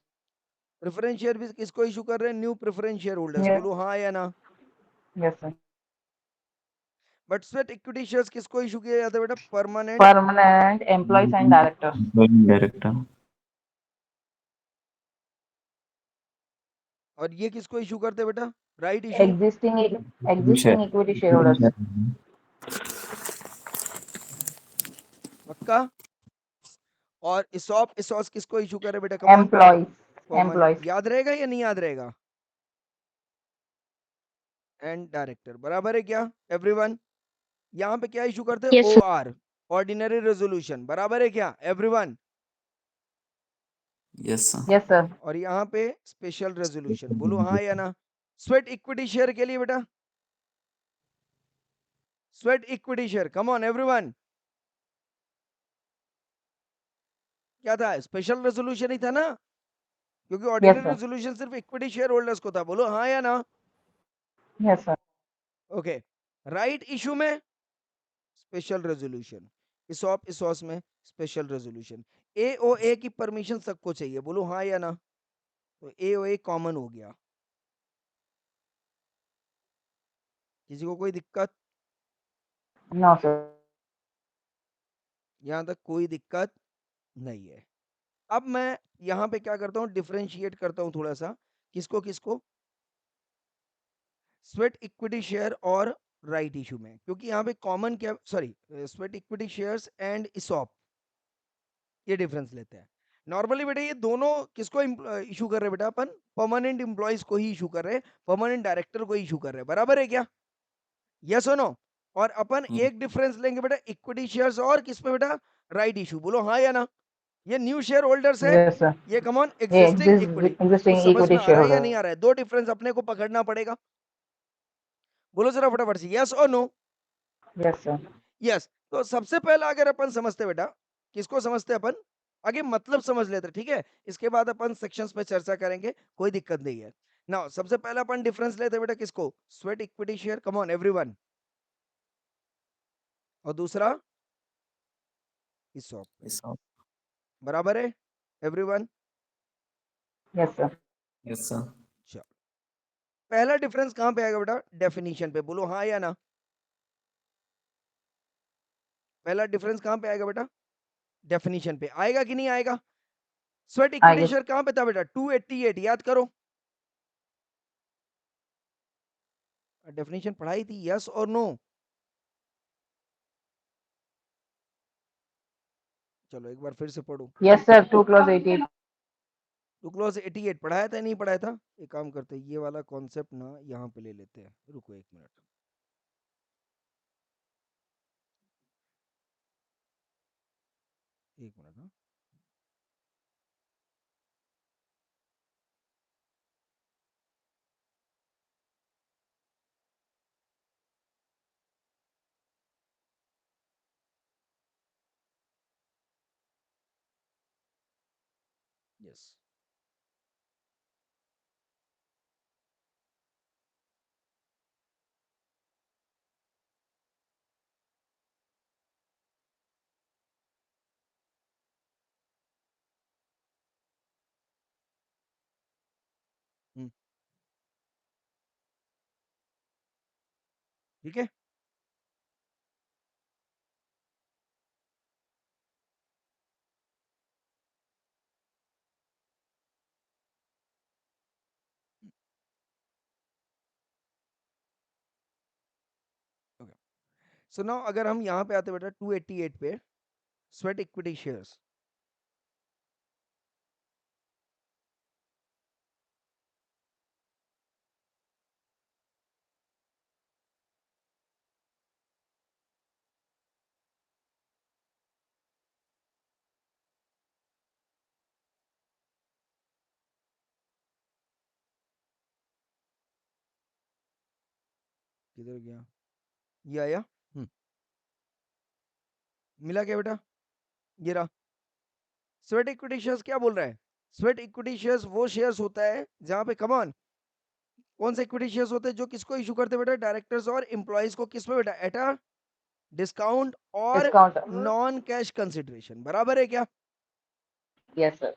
preference share भी किसको इशू कर रहे हैं? New preference share holders. बोलो हाँ या ना? Yes sir, but sweat equity shares किसको इशू किया जाता है बेटा? Permanent. Permanent employees and directors. Director. और ये किसको इशू करते हैं बेटा? Right issue. Existing equity share holders. पक्का? और इसॉप इसॉस किसको इशू करे बेटा? Come on, employees common. Employees याद रहेगा या नहीं याद रहेगा? एंड डायरेक्टर, बराबर है क्या एवरीवन? यहाँ पे क्या इशू करते हैं? Yes, O sir. R, ordinary resolution, बराबर है क्या everyone? Yes sir. Yes sir और यहाँ पे स्पेशल रेजोल्यूशन, बोलो हाँ या ना? स्वेट इक्विटी शेयर के लिए बेटा, sweat equity share, come on everyone, क्या था? स्पेशल रेजोल्यूशन ही था ना, क्योंकि यस ऑर्डिनरी सर रेजोल्यूशन सिर्फ इक्विटी शेयर होल्डर्स को था, बोलो हाँ या ना? Yes sir okay, right issue में स्पेशल रेजोल्यूशन, इसॉप इसॉस में स्पेशल रेजोल्यूशन। एओए की परमिशन सबको चाहिए, बोलो हाँ या ना? तो एओए कॉमन हो गया, किसी को कोई दिक्कत? नो सर यहां तक कोई दिक्कत नहीं है। अब मैं यहां पे क्या करता हूं, डिफरेंशिएट करता हूं थोड़ा सा, किसको किसको? स्वेट इक्विटी शेयर और राइट इशू में, क्योंकि यहाँ पे कॉमन क्या, sorry, sweat equity shares and ESOP, ये डिफरेंस लेते हैं। नॉर्मली बेटा ये दोनों किसको इशू कर रहे हैं बेटा? अपन परमानेंट एम्प्लॉइज को ही इशू कर रहे हैं, परमानेंट डायरेक्टर को इशू कर रहे हैं, बराबर है क्या? यस और नो? और अपन एक डिफरेंस लेंगे बेटा, इक्विटी शेयर्स और किस पे बेटा? राइट इशू, बोलो हाँ या ना? ये न्यू शेयर होल्डर्स है, यस सर ये कम ऑन ये एग्जिस्टिंग इक्विटी। तो एग्जिस्टिंग समझ इक्विटी में आ शेयर रहा है या होल्डर नहीं आ रहा है? दो डिफरेंस अपने को पकड़ना पड़ेगा, बोलो जरा फटाफट से, यस और नो? Yes sir yes. तो सबसे पहला अगर अपन समझते बेटा, किसको समझते अपन? आगे मतलब समझ लेते, ठीक है? इसके बाद अपन सेक्शंस पे चर्चा करेंगे, कोई दिक्कत नहीं है ना। सबसे पहला अपन डिफरेंस लेते बेटा किसको? Sweat equity share, come on everyone. और दूसरा इसॉप, इसॉप। बराबर है everyone? Yes sir yes sir. चलो, पहला डिफरेंस कहां पे आएगा बेटा? डेफिनेशन पे, बोलो हाँ या ना? पहला डिफरेंस कहां पे आएगा बेटा? डेफिनेशन पे आएगा कि नहीं आएगा? स्वेट इक्विटी आइए शेयर कहां पे था बेटा? 288, याद करो, डेफिनेशन पढ़ाई थी, यस और नो? चलो एक बार फिर से पढ़ो। यस सर 2 + 18 टू क्लोज 88 पढ़ाया था नहीं पढ़ाया था? एक काम करते हैं, ये वाला कॉन्सेप्ट ना यहाँ पे ले लेते हैं, रुको एक मिनट, एक मिनट हाँ। यस, ठीक है। ओके, सो नाउ अगर हम यहाँ पे आते बेटा 288 पे, स्वेट इक्विटी शेयर्स, किधर गया? ये आया, मिला क्या बेटा? ये रहा। स्वेट इक्विटी शेयर्स क्या बोल रहा है? स्वेट इक्विटी शेयर्स वो शेयर्स होता है जहां पे, कम ऑन, कौन से इक्विटी शेयर्स होते हैं जो किसको इशू करते हैं बेटा? डायरेक्टर्स और एम्प्लॉइज को, किस पे बेटा? एट अ डिस्काउंट और डिस्काउंट नॉन कैश कंसिडरेशन, बराबर है क्या? यस सर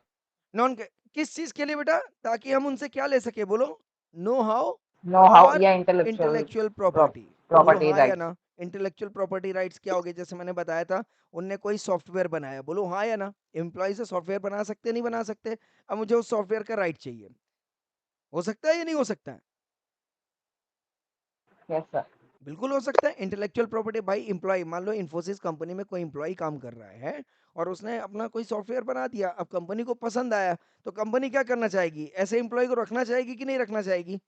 नॉन, किस चीज के लिए बेटा? ताकि हम उनसे क्या ले सके, बोलो? नो हाउ नो हाउ और या इंटेलेक्चुअल इंटेलेक्चुअल प्रॉपर्टी, बोलो प्रॉपर्टी हाँ या राइट ना? इंटेलेक्चुअल प्रॉपर्टी राइट्स क्या हो गए? जैसे मैंने बताया था, उनने कोई सॉफ्टवेयर बनाया, बोलो हाँ या ना? एम्प्लॉय से सॉफ्टवेयर बना सकते नहीं बना सकते? अब मुझे उस सॉफ्टवेयर का राइट चाहिए, हो सकता है या नहीं हो सकता है? यस सर बिल्कुल हो सकता है। इंटेलेक्चुअल प्रॉपर्टी भाई, एम्प्लॉय मान लो इन्फोसिस कंपनी में कोई एम्प्लॉय काम कर रहा है और उसने अपना कोई सॉफ्टवेयर बना दिया, अब कंपनी को पसंद आया, तो कंपनी क्या करना चाहेगी? ऐसे एम्प्लॉय को रखना चाहेगी कि नहीं रखना चाहेगी?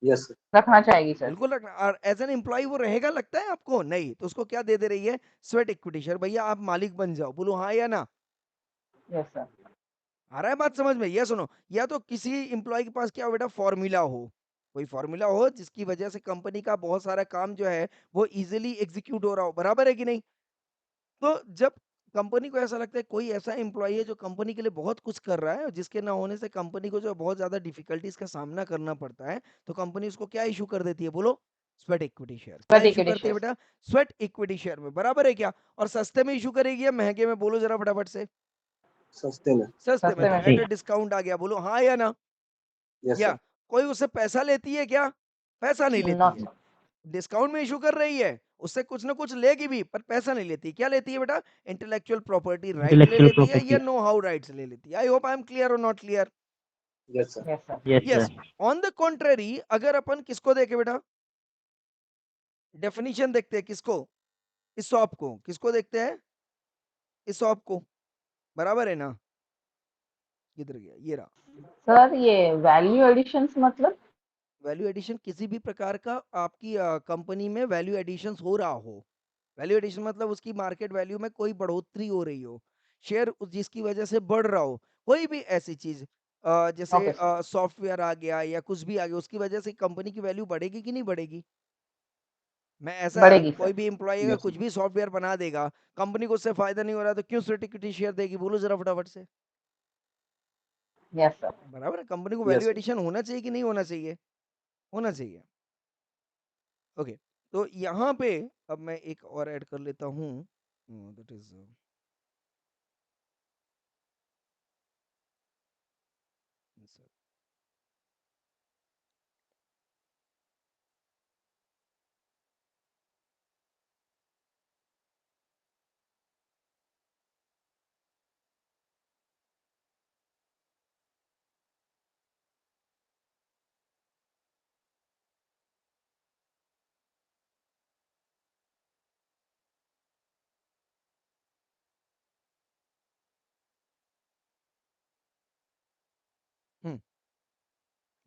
यस सर, रखना चाहेगी सर। बिल्कुल रखना। और एज एन एम्प्लॉय वो रहेगा लगता है आपको? नहीं। तो उसको क्या दे रही है? Sweat equity share. भैया आप मालिक बन जाओ। बोलो हाँ या ना? Yes sir. आ रहा है बात समझ में? ये सुनो, या तो किसी एम्प्लॉय के पास क्या हो बेटा, फॉर्मूला हो, कोई फॉर्मूला हो जिसकी वजह से कंपनी का बहुत सारा काम जो है वो इजीली एग्जीक्यूट हो रहा हो, बराबर है कि नहीं? तो जब कंपनी को ऐसा लगता है कोई ऐसा एम्प्लॉय है जो कंपनी के लिए बहुत कुछ कर रहा है और जिसके ना होने से कंपनी को जो बहुत ज्यादा डिफिकल्टीज का सामना करना पड़ता है, तो कंपनी उसको क्या इशू कर देती है? बोलो, स्वेट इक्विटी शेयर। क्या स्वेट इशू इक्विटी करती है शेयर। बेटा? स्वेट इक्विटी शेयर में, बराबर है क्या? और सस्ते में इशू करेगी या महंगे में? बोलो जरा फटाफट से। सस्ते में। सस्ते में, सस्ते तो में। एट सही। अ डिस्काउंट आ गया। बोलो हाँ या ना? यस या सर, कोई उससे पैसा लेती है क्या? पैसा नहीं लेती नॉट। है। डिस्काउंट में इशू कर रही है, उससे कुछ ना कुछ लेगी भी, पर पैसा नहीं लेती। क्या लेती है बेटा? इंटेलेक्चुअल प्रॉपर्टी राइट ले इंटेलेक्चुअल लेती है या प्रॉपर्टी। नो हाउ राइट्स ले लेती है। I hope I am clear और not clear? Yes sir, yes sir. Yes yes. Sir. On the contrary, अगर अपन किसको देखे बेटा, डेफिनेशन देखते हैं किसको? इसॉप को। किसको देखते हैं? इसॉप को, बराबर है ना? किधर गया? ये रहा। सर ये वैल्यू एडिशंस मतलब? वैल्यू एडिशन किसी भी प्रकार का आपकी कंपनी में वैल्यू एडिशन हो रहा हो। वैल्यू एडिशन मतलब उसकी मार्केट वैल्यू में कोई बढ़ोतरी हो रही हो, शेयर जिसकी वजह से बढ़ रहा हो, कोई भी ऐसी चीज, जैसे ओके सर। सॉफ्टवेयर आ गया या कुछ भी आ गया, उसकी वजह से कंपनी की वैल्यू बढ़ेगी कि नहीं बढ़ेगी? मैं ऐसा, बढ़ेगी कोई सर। भी एम्प्लॉय अगर यस कुछ भी सॉफ्टवेयर बना देगा, कंपनी को उससे फायदा नहीं हो रहा, तो क्यों सर्टिफिकेट शेयर देगी? बोलो जरा फटाफट से। Yes sir. बराबर है। कंपनी को यस वैल्यू सर, एडिशन होना चाहिए कि नहीं होना चाहिए? होना चाहिए। ओके। तो यहाँ पे अब मैं एक और ऐड कर लेता हूँ, दैट इज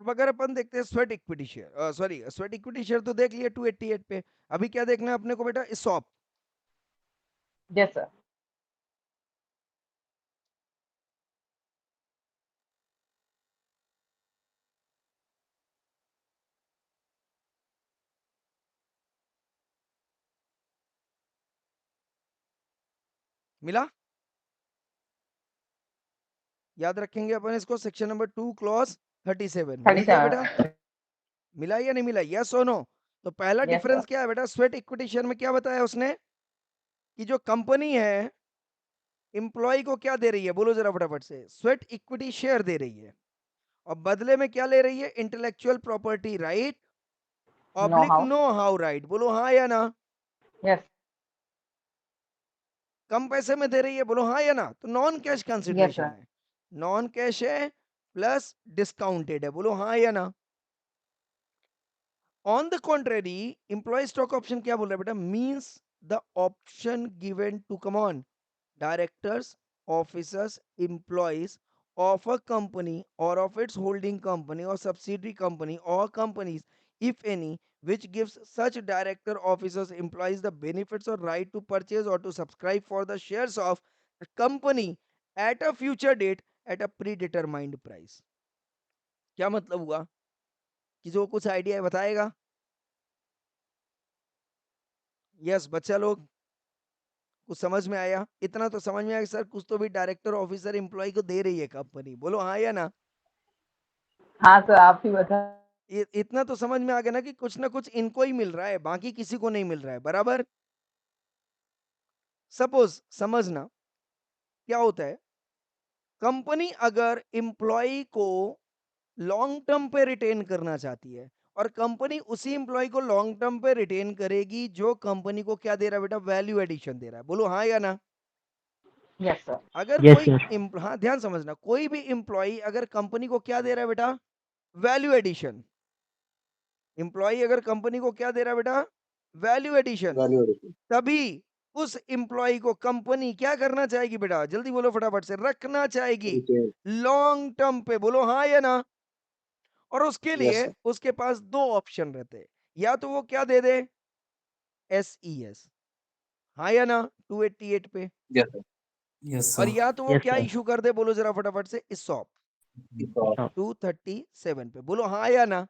अब अगर अपन देखते हैं sweat equity share, sorry sweat equity share तो देख लिया 288 पे। अभी क्या देखना है अपने को बेटा? इसॉप। Yes sir. मिला? याद रखेंगे अपन इसको, सेक्शन नंबर 2 क्लॉज 37। मिल गया बेटा? 37। मिला या नहीं मिला? यस और नो? तो पहला यस सर। डिफरेंस क्या है बेटा? स्वेट इक्विटी शेयर में क्या बताया उसने कि जो कंपनी है एम्प्लॉय को क्या दे रही है? बोलो जरा फटाफट से। स्वेट इक्विटी शेयर दे रही है, और बदले में क्या ले रही है? Intellectual property right know oblique how. Know how right. बोलो हाँ या ना? यस। कम पैसे में दे रही है। बोलो हाँ या ना? तो non cash yes consideration sir. है, नॉन कैश है, प्लस डिस्काउंटेड है। बोलो हाँ या ना? On the contrary, employee stock option क्या बोल रहा है बेटा? Means the option given to come on directors, officers, employees of a company or of its holding company or subsidiary company or companies, if any, which gives such director, officers, employees the benefits or right to purchase or to subscribe for the shares of the company at a future date at a predetermined price। क्या मतलब हुआ? कि जो कुछ idea है बताएगा? Yes बच्चा लोग, कुछ समझ में आया? इतना तो समझ में आया कि सर कुछ तो भी डायरेक्टर ऑफिसर एम्प्लॉय को दे रही है कंपनी। बोलो हाँ या ना? हाँ सर, आप ही बता। इतना तो समझ में आ गया ना कि कुछ ना कुछ इनको ही मिल रहा है, बाकी किसी को नहीं मिल रहा है, बराबर? सपोज समझना क्या होता है, कंपनी अगर एम्प्लॉय को लॉन्ग टर्म पे रिटेन करना चाहती है, और कंपनी उसी एम्प्लॉय को लॉन्ग टर्म पे रिटेन करेगी जो कंपनी को क्या दे रहा है बेटा? वैल्यू एडिशन दे रहा है। बोलो हाँ या ना? Yes sir. अगर यस कोई सर। हाँ ध्यान समझना, कोई भी एम्प्लॉय अगर कंपनी को क्या दे रहा है बेटा? Value addition. एम्प्लॉय अगर कंपनी को क्या दे रहा है बेटा? वैल्यू एडिशन, वैल्यू एडिशन, तभी उस एम्प्लॉय को कंपनी क्या करना चाहेगी बेटा, जल्दी बोलो फटाफट से, रखना चाहेगी रिटेन, लॉन्ग टर्म पे, बोलो हाँ या ना। और उसके यस लिए सर, उसके पास दो ऑप्शन रहते हैं, या तो वो क्या दे दे, SES, हाँ या ना, 288 पे, यस सर, यस और सर, या तो वो यस क्या सर। इशू कर दे, बोलो जरा फटाफट से, ESOP ESOP, 237 पे, बोलो हाँ या ना।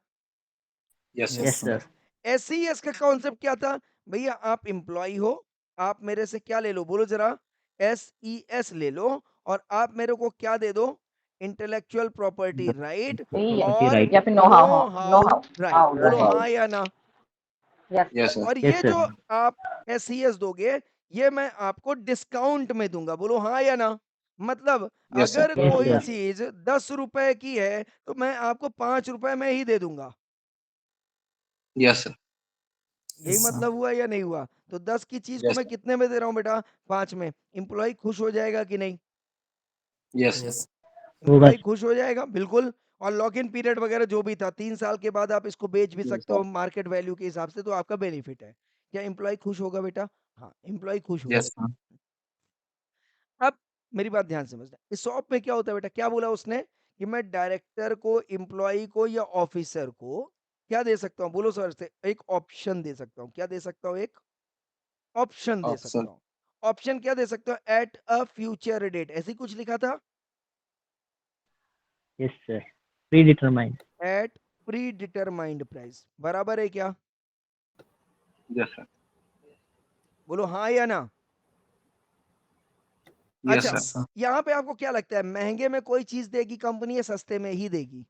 Yes sir, yes sir. SES का कॉन्सेप्ट क्या था, भैया आप एम्प्लॉय हो, आप मेरे से क्या ले लो, बोलो जरा, SES ले लो, और आप मेरे को क्या दे दो, इंटेलेक्चुअल प्रॉपर्टी राइट प्रॉपर्टी और राइट। या फिर know know how how right, बोलो right. हाँ या ना। यस यस सर, और यस ये सर। जो आप SES दोगे, ये मैं आपको डिस्काउंट में दूंगा, बोलो हाँ या ना। मतलब यस सर, अगर यस कोई सर। चीज 10 रुपए की है तो मैं आपको 5 रुपए में ही दे दूंगा, यस सर, यही यस सर, मतलब हुआ या नहीं हुआ। तो 10 की चीज को यस मैं सर, कितने में दे रहा हूँ बेटा, 5 में। एम्प्लॉय खुश हो जाएगा कि नहीं, यस सर, यस होगा। एम्प्लॉय खुश हो जाएगा बिल्कुल। और लॉक इन पीरियड वगैरह जो भी था, 3 साल के बाद आप इसको बेच भी यस सकते हो सर, मार्केट वैल्यू के हिसाब से, तो आपका बेनिफिट है। क्या एम्प्लॉय खुश होगा बेटा, हाँ एम्प्लॉय खुश होगा। यस सर, अब मेरी बात ध्यान से समझना, इस शॉप में क्या होता है बेटा, क्या बोला उसने कि मैं डायरेक्टर को, एम्प्लॉय को या ऑफिसर को क्या दे सकता हूँ, बोलो सर से, एक ऑप्शन दे सकता हूँ। क्या दे सकता हूँ, एक ऑप्शन दे ऑप्शन, सकता हूँ। ऑप्शन क्या दे सकता हूँ, एट अ फ्यूचर डेट, ऐसी कुछ लिखा था, yes sir. Predetermined. At predetermined price, बराबर है क्या, यस सर, बोलो हाँ या ना। यस अच्छा, सर, यस सर, यहाँ पे आपको क्या लगता है, महंगे में कोई चीज देगी कंपनी या सस्ते में ही देगी,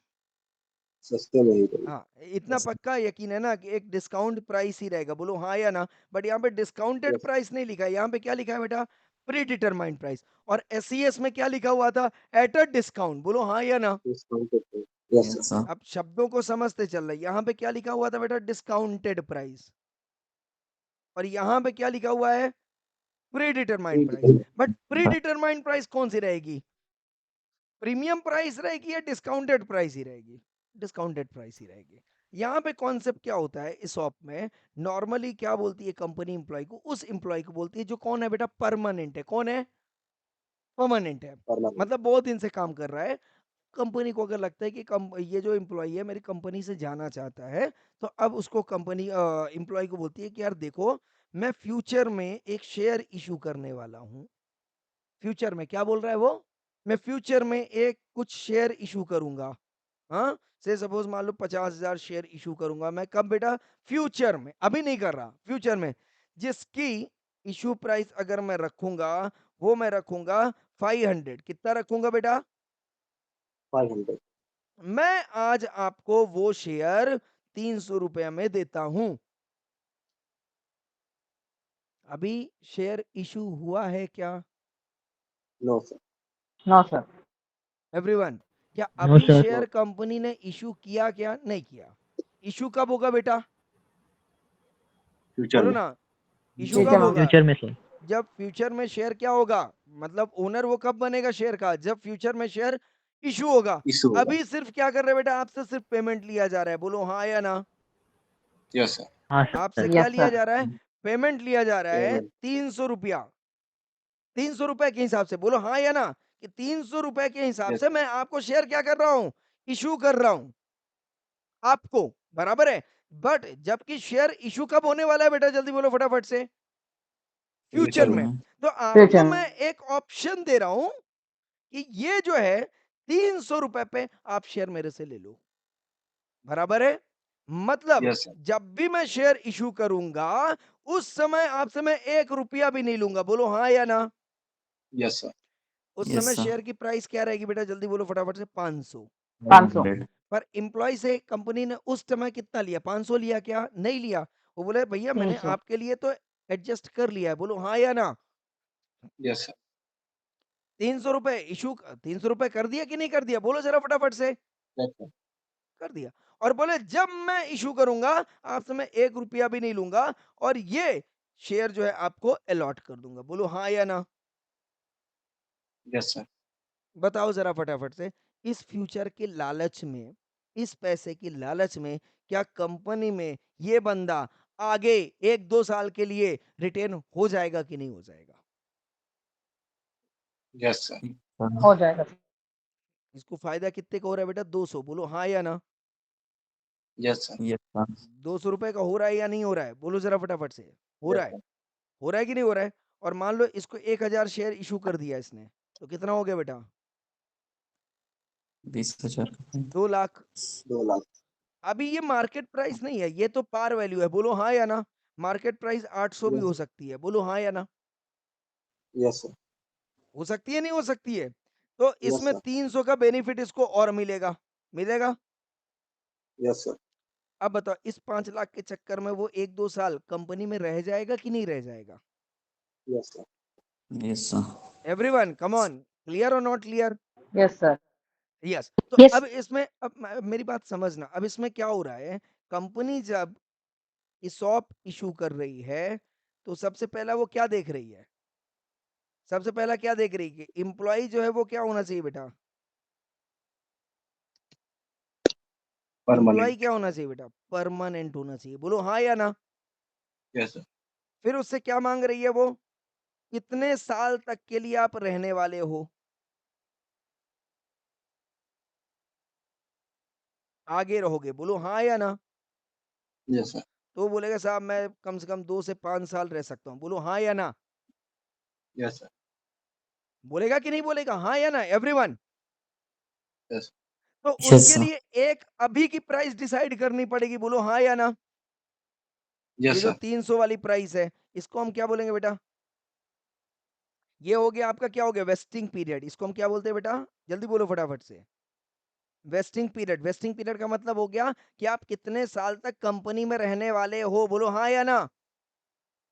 सस्ते में ही देंगे, हाँ इतना यस सर, पक्का यकीन है ना कि एक डिस्काउंट प्राइस ही रहेगा, बोलो हाँ या ना। बट यहाँ पे डिस्काउंटेड यस प्राइस नहीं लिखा है, यहाँ पे क्या लिखा है बेटा, प्री डिटरमाइंड प्राइस। और SES में क्या लिखा हुआ था, एट अ डिस्काउंट, बोलो हाँ या ना। Discounted, yes sir, yes sir, अब शब्दों को समझते चल रहे, यहाँ पे क्या लिखा हुआ था बेटा, डिस्काउंटेड प्राइस, और यहाँ पे क्या लिखा हुआ है, pre determined price. But pre determined price कौन सी रहेगी, प्रीमियम प्राइस रहेगी या डिस्काउंटेड प्राइस ही रहेगी, डिस्काउंटेड प्राइस ही रहेगी। यहाँ पे कॉन्सेप्ट क्या होता है इस शॉप में, नॉर्मली क्या बोलती है कंपनी एम्प्लॉय को, उस एम्प्लॉय को बोलती है जो कौन है बेटा, परमानेंट है, कौन है, परमानेंट है, परमानेंट, मतलब बहुत दिन से काम कर रहा है। कंपनी को अगर लगता है कि ये जो एम्प्लॉय है मेरी कंपनी से जाना चाहता है, तो अब उसको कंपनी एम्प्लॉय को बोलती है कि यार देखो, मैं फ्यूचर में एक शेयर इशू करने वाला हूँ। फ्यूचर में क्या बोल रहा है वो, मैं फ्यूचर में एक कुछ शेयर इशू करूंगा, हाँ से सपोज मान लो 50,000 शेयर इशू करूंगा मैं, कब बेटा, फ्यूचर में, अभी नहीं कर रहा, फ्यूचर में, जिसकी इशू प्राइस अगर मैं रखूंगा, वो मैं रखूंगा 500, कितना रखूंगा बेटा, 500, मैं आज आपको वो शेयर 300 रुपए में देता हूं। अभी शेयर इशू हुआ है क्या, no sir, no sir. Everyone, क्या नो अभी सर। शेयर कंपनी ने इशू किया, क्या नहीं किया। इशू कब होगा बेटा, फ्यूचर बोलो में, ना, इशू फ्यूचर कब में। होगा, फ्यूचर में सर। जब फ्यूचर में शेयर क्या होगा, मतलब ओनर वो कब बनेगा शेयर का, जब फ्यूचर में शेयर इशू होगा। इशू होगा, अभी सिर्फ क्या कर रहे हैं बेटा, आपसे सिर्फ पेमेंट लिया जा रहा है, बोलो हाँ या ना। यस सर, हाँ आपसे सर। क्या यस लिया सर। जा रहा है, पेमेंट लिया जा रहा है पेमेंट, 300 रुपया, 300 रुपए के हिसाब से, बोलो हाँ या ना, कि 300 रुपए के हिसाब यस से सर, मैं आपको शेयर क्या कर रहा हूं, इशू कर रहा हूं आपको, बराबर है। बट जबकि शेयर इशू कब होने वाला है बेटा, जल्दी बोलो फटाफट से, फ्यूचर फ्यूचर फ्यूचर में, में। में, तो फ्यूचर आपको में। मैं एक ऑप्शन दे रहा हूं कि ये जो है 300 रुपए पे आप शेयर मेरे से ले लो, बराबर है। मतलब यस सर, जब भी मैं शेयर इशू करूंगा, उस समय आपसे मैं 1 रुपया भी नहीं लूंगा, बोलो हाँ या ना। यस सर, उस यस समय सर, शेयर की प्राइस क्या रहेगी बेटा, जल्दी बोलो फटाफट से, 500। 500। 500, पर एम्प्लॉय से कंपनी ने उस समय कितना लिया, 500 लिया, क्या नहीं लिया। वो बोले भैया मैंने 300। आपके लिए तो एडजस्ट कर लिया है, बोलो हाँ या ना। यस सर, 300 रुपए इशू, 300 रुपए कर दिया कि नहीं कर दिया, बोलो जरा फटाफट से, यस सर, कर दिया। और बोले जब मैं इशू करूंगा आपसे मैं 1 रुपया भी नहीं लूंगा, और ये शेयर जो है आपको अलॉट कर दूंगा, बोलो हाँ या ना। यस सर, बताओ जरा फटाफट से, इस फ्यूचर के लालच में, इस पैसे की लालच में, क्या कंपनी में ये बंदा आगे 1-2 साल के लिए रिटेन हो जाएगा कि नहीं हो जाएगा? Yes, sir. हो जाएगा sir. इसको फायदा कितने का हो रहा है बेटा? 200, बोलो हाँ या ना? Yes, sir. Yes, sir. 200 रुपए का हो रहा है या नहीं हो रहा है? बोलो जरा फटाफट से। हो Yes, रहा है? sir. हो रहा है कि नहीं हो रहा है? और मान लो इसको 1000 शेयर इशू कर दिया इसने, तो कितना हो गया बेटा? 20,000 2 लाख। 2 lakh. अभी ये मार्केट प्राइस नहीं है, ये तो पार वैल्यू है। बोलो हाँ या ना? मार्केट प्राइस 800 भी Yes, हो sir. सकती है। बोलो हाँ या ना? Yes, sir. हो सकती है, नहीं हो सकती है? तो Yes, इसमें sir. 300 का बेनिफिट इसको और मिलेगा। मिलेगा? Yes, sir. अब बताओ इस 5 लाख के चक्कर में वो 1-2 साल कंपनी में रह जाएगा कि नहीं रह जाएगा? Yes, sir. Yes, sir. Everyone come on, clear और not clear? Yes sir. Yes. तो Yes. अब इसमें मेरी बात समझना, अब इसमें क्या हो रहा है, कंपनी जब ESOP इशू कर रही है तो सबसे पहला वो क्या देख रही है? सबसे पहला क्या देख रही है कि एम्प्लॉय जो है वो क्या होना चाहिए बेटा? Employee Permanent. क्या होना चाहिए बेटा? परमानेंट होना चाहिए। बोलो हाँ या ना? Yes, sir. फिर उससे क्या मांग रही है वो? कितने साल तक के लिए आप रहने वाले हो? आगे रहोगे? बोलो हाँ या ना? Yes, sir. तो बोलेगा साहब मैं कम से कम 2 से 5 साल रह सकता हूँ। बोलो हाँ या ना? Yes, sir. बोलेगा कि नहीं बोलेगा? हाँ या ना एवरीवन? Yes. तो Yes, उसके sir. लिए एक अभी की प्राइस डिसाइड करनी पड़ेगी। बोलो हाँ या ना? Yes, ये जो sir. 300 वाली प्राइस है इसको हम क्या बोलेंगे बेटा? ये हो गया आपका, क्या हो गया? Vesting period. इसको हम क्या बोलते हैं बेटा? जल्दी बोलो फटाफट से। Vesting period. वेस्टिंग पीरियड का मतलब हो गया कि आप कितने साल तक कंपनी में रहने वाले हो। बोलो हाँ या ना?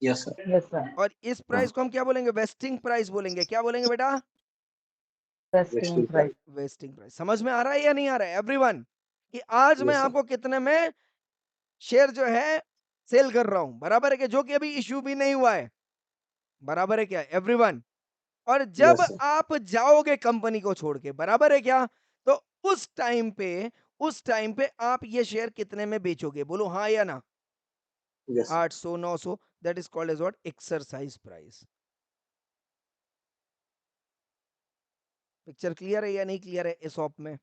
Yes, sir. Yes sir. और इस प्राइस को हम क्या बोलेंगे? वेस्टिंग प्राइस बोलेंगे। क्या बोलेंगे बेटा? Vesting Vesting price. price. Wasting price. समझ में आ रहा है या नहीं आ रहा है एवरीवन? कि आज मैं Yes, sir. आपको कितने में शेयर जो है सेल कर रहा हूं, बराबर है क्या? जो कि अभी इश्यू भी नहीं हुआ है, बराबर है क्या एवरीवन? और जब Yes, sir. आप जाओगे कंपनी को छोड़ के, बराबर है क्या? तो उस टाइम पे आप ये शेयर कितने में बेचोगे? बोलो हाँ या ना? Yes, sir. 800 900, that is called as what? Exercise price. Picture clear है या नहीं क्लियर है ESOP में?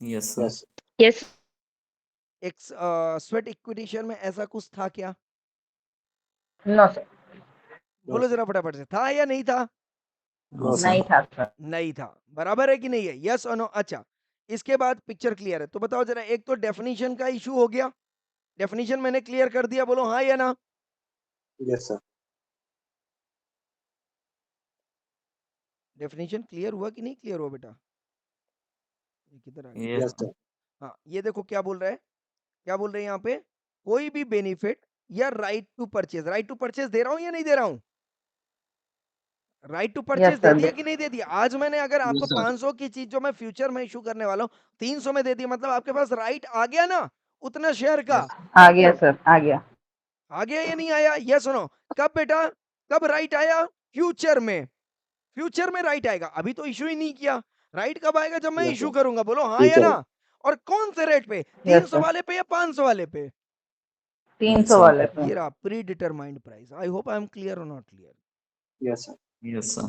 Yes, sir. Yes. Yes. Sweat equity share में ऐसा कुछ था क्या? No sir. No, बोलो sir. जरा फटाफट से, था या नहीं था? No, sir. नहीं था sir. नहीं था। बराबर है कि नहीं है? यस और नो? अच्छा, इसके बाद पिक्चर क्लियर है तो बताओ जरा, एक तो डेफिनेशन का इशू हो गया, डेफिनेशन मैंने क्लियर कर दिया। बोलो हाँ या ना? Yes, sir. डेफिनेशन क्लियर हुआ कि नहीं क्लियर हुआ बेटा? ये किधर आ गया? Yes, Yes, sir. sir. हाँ, ये देखो क्या बोल रहा है, क्या बोल रहे हैं यहाँ पे? कोई भी बेनिफिट या right to purchase, right to purchase दे रहा हूं या नहीं दे रहा हूं? राइट टू Yes परचेज दे sir. दिया कि नहीं दे दिया? आज मैंने अगर आपको Yes, sir. 500 की चीज जो मैं फ्यूचर में इशू करने वाला हूँ 300 में दे दी, मतलब आपके पास राइट आ गया ना उतना शेयर का? Yes. आ गया sir. आ गया. आ गया या नहीं आया? ये सुनो, कब बेटा, कब राइट आया? फ्यूचर में। फ्यूचर में राइट आएगा, अभी तो इशू ही नहीं किया। राइट कब आएगा? जब मैं Yes, इशू sir. करूंगा। बोलो हाँ या Future. ना? और कौन से रेट पे? Yes 300 sir. वाले पे या 500 वाले पे? 300 वाले पे. ये रहा predetermined price. I hope I am clear और not clear? Yes, sir. Yes, sir.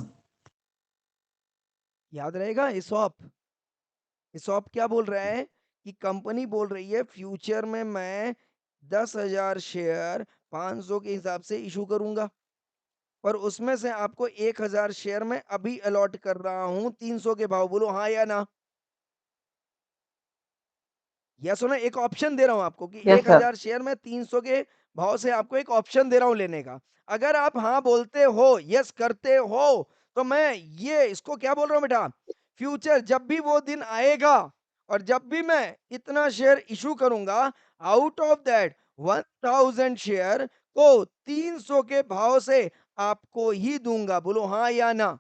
याद रहेगा ESOP? ESOP क्या बोल रहा है कि कंपनी बोल रही है फ्यूचर में मैं 10,000 शेयर 500 के हिसाब से इशू करूंगा, और उसमें से आपको 1,000 शेयर में अभी अलॉट कर रहा हूं 300 के भाव। बोलो हाँ या ना? या सुना, एक ऑप्शन दे रहा हूं आपको कि Yes sir. 1,000 शेयर में 300 के भाव से आपको एक ऑप्शन दे रहा हूं लेने का। अगर आप हाँ बोलते हो, यस करते हो, तो मैं ये इसको क्या बोल रहा हूं बेटा? फ्यूचर जब भी वो दिन आएगा और जब भी मैं इतना शेयर इशू करूंगा, आउट ऑफ दैट 1,000 शेयर को 300 के भाव से आपको ही दूंगा। बोलो हाँ या ना?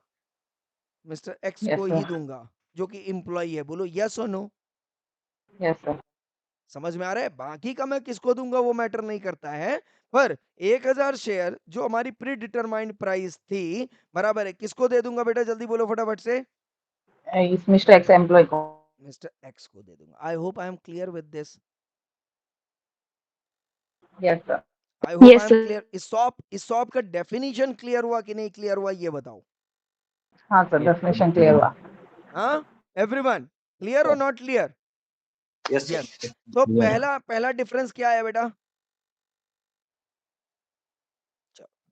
मिस्टर एक्स Yes को sir. ही दूंगा जो कि एम्प्लॉय है। बोलो यस और नो? Yes sir. समझ में आ रहा है? बाकी का मैं किसको दूंगा वो मैटर नहीं करता है, पर 1,000 शेयर जो हमारी प्री डिटरमाइंड प्राइस थी, बराबर है, किसको दे दूंगा बेटा? जल्दी बोलो फटाफट से। इस मिस्टर एक्स एम्प्लॉय को. मिस्टर एक्स को दे दूंगा। आई hope I am clear with this. Yes, sir. I hope Yes, I am sir. Clear. ESOP का डेफिनेशन क्लियर हुआ कि नहीं क्लियर हुआ ये बताओ। हाँ सर, Yes, डेफिनेशन क्लियर हुआ। हाँ एवरीवन, क्लियर और not clear? Yes, yes. sir. तो Clear. पहला डिफरेंस क्या है बेटा?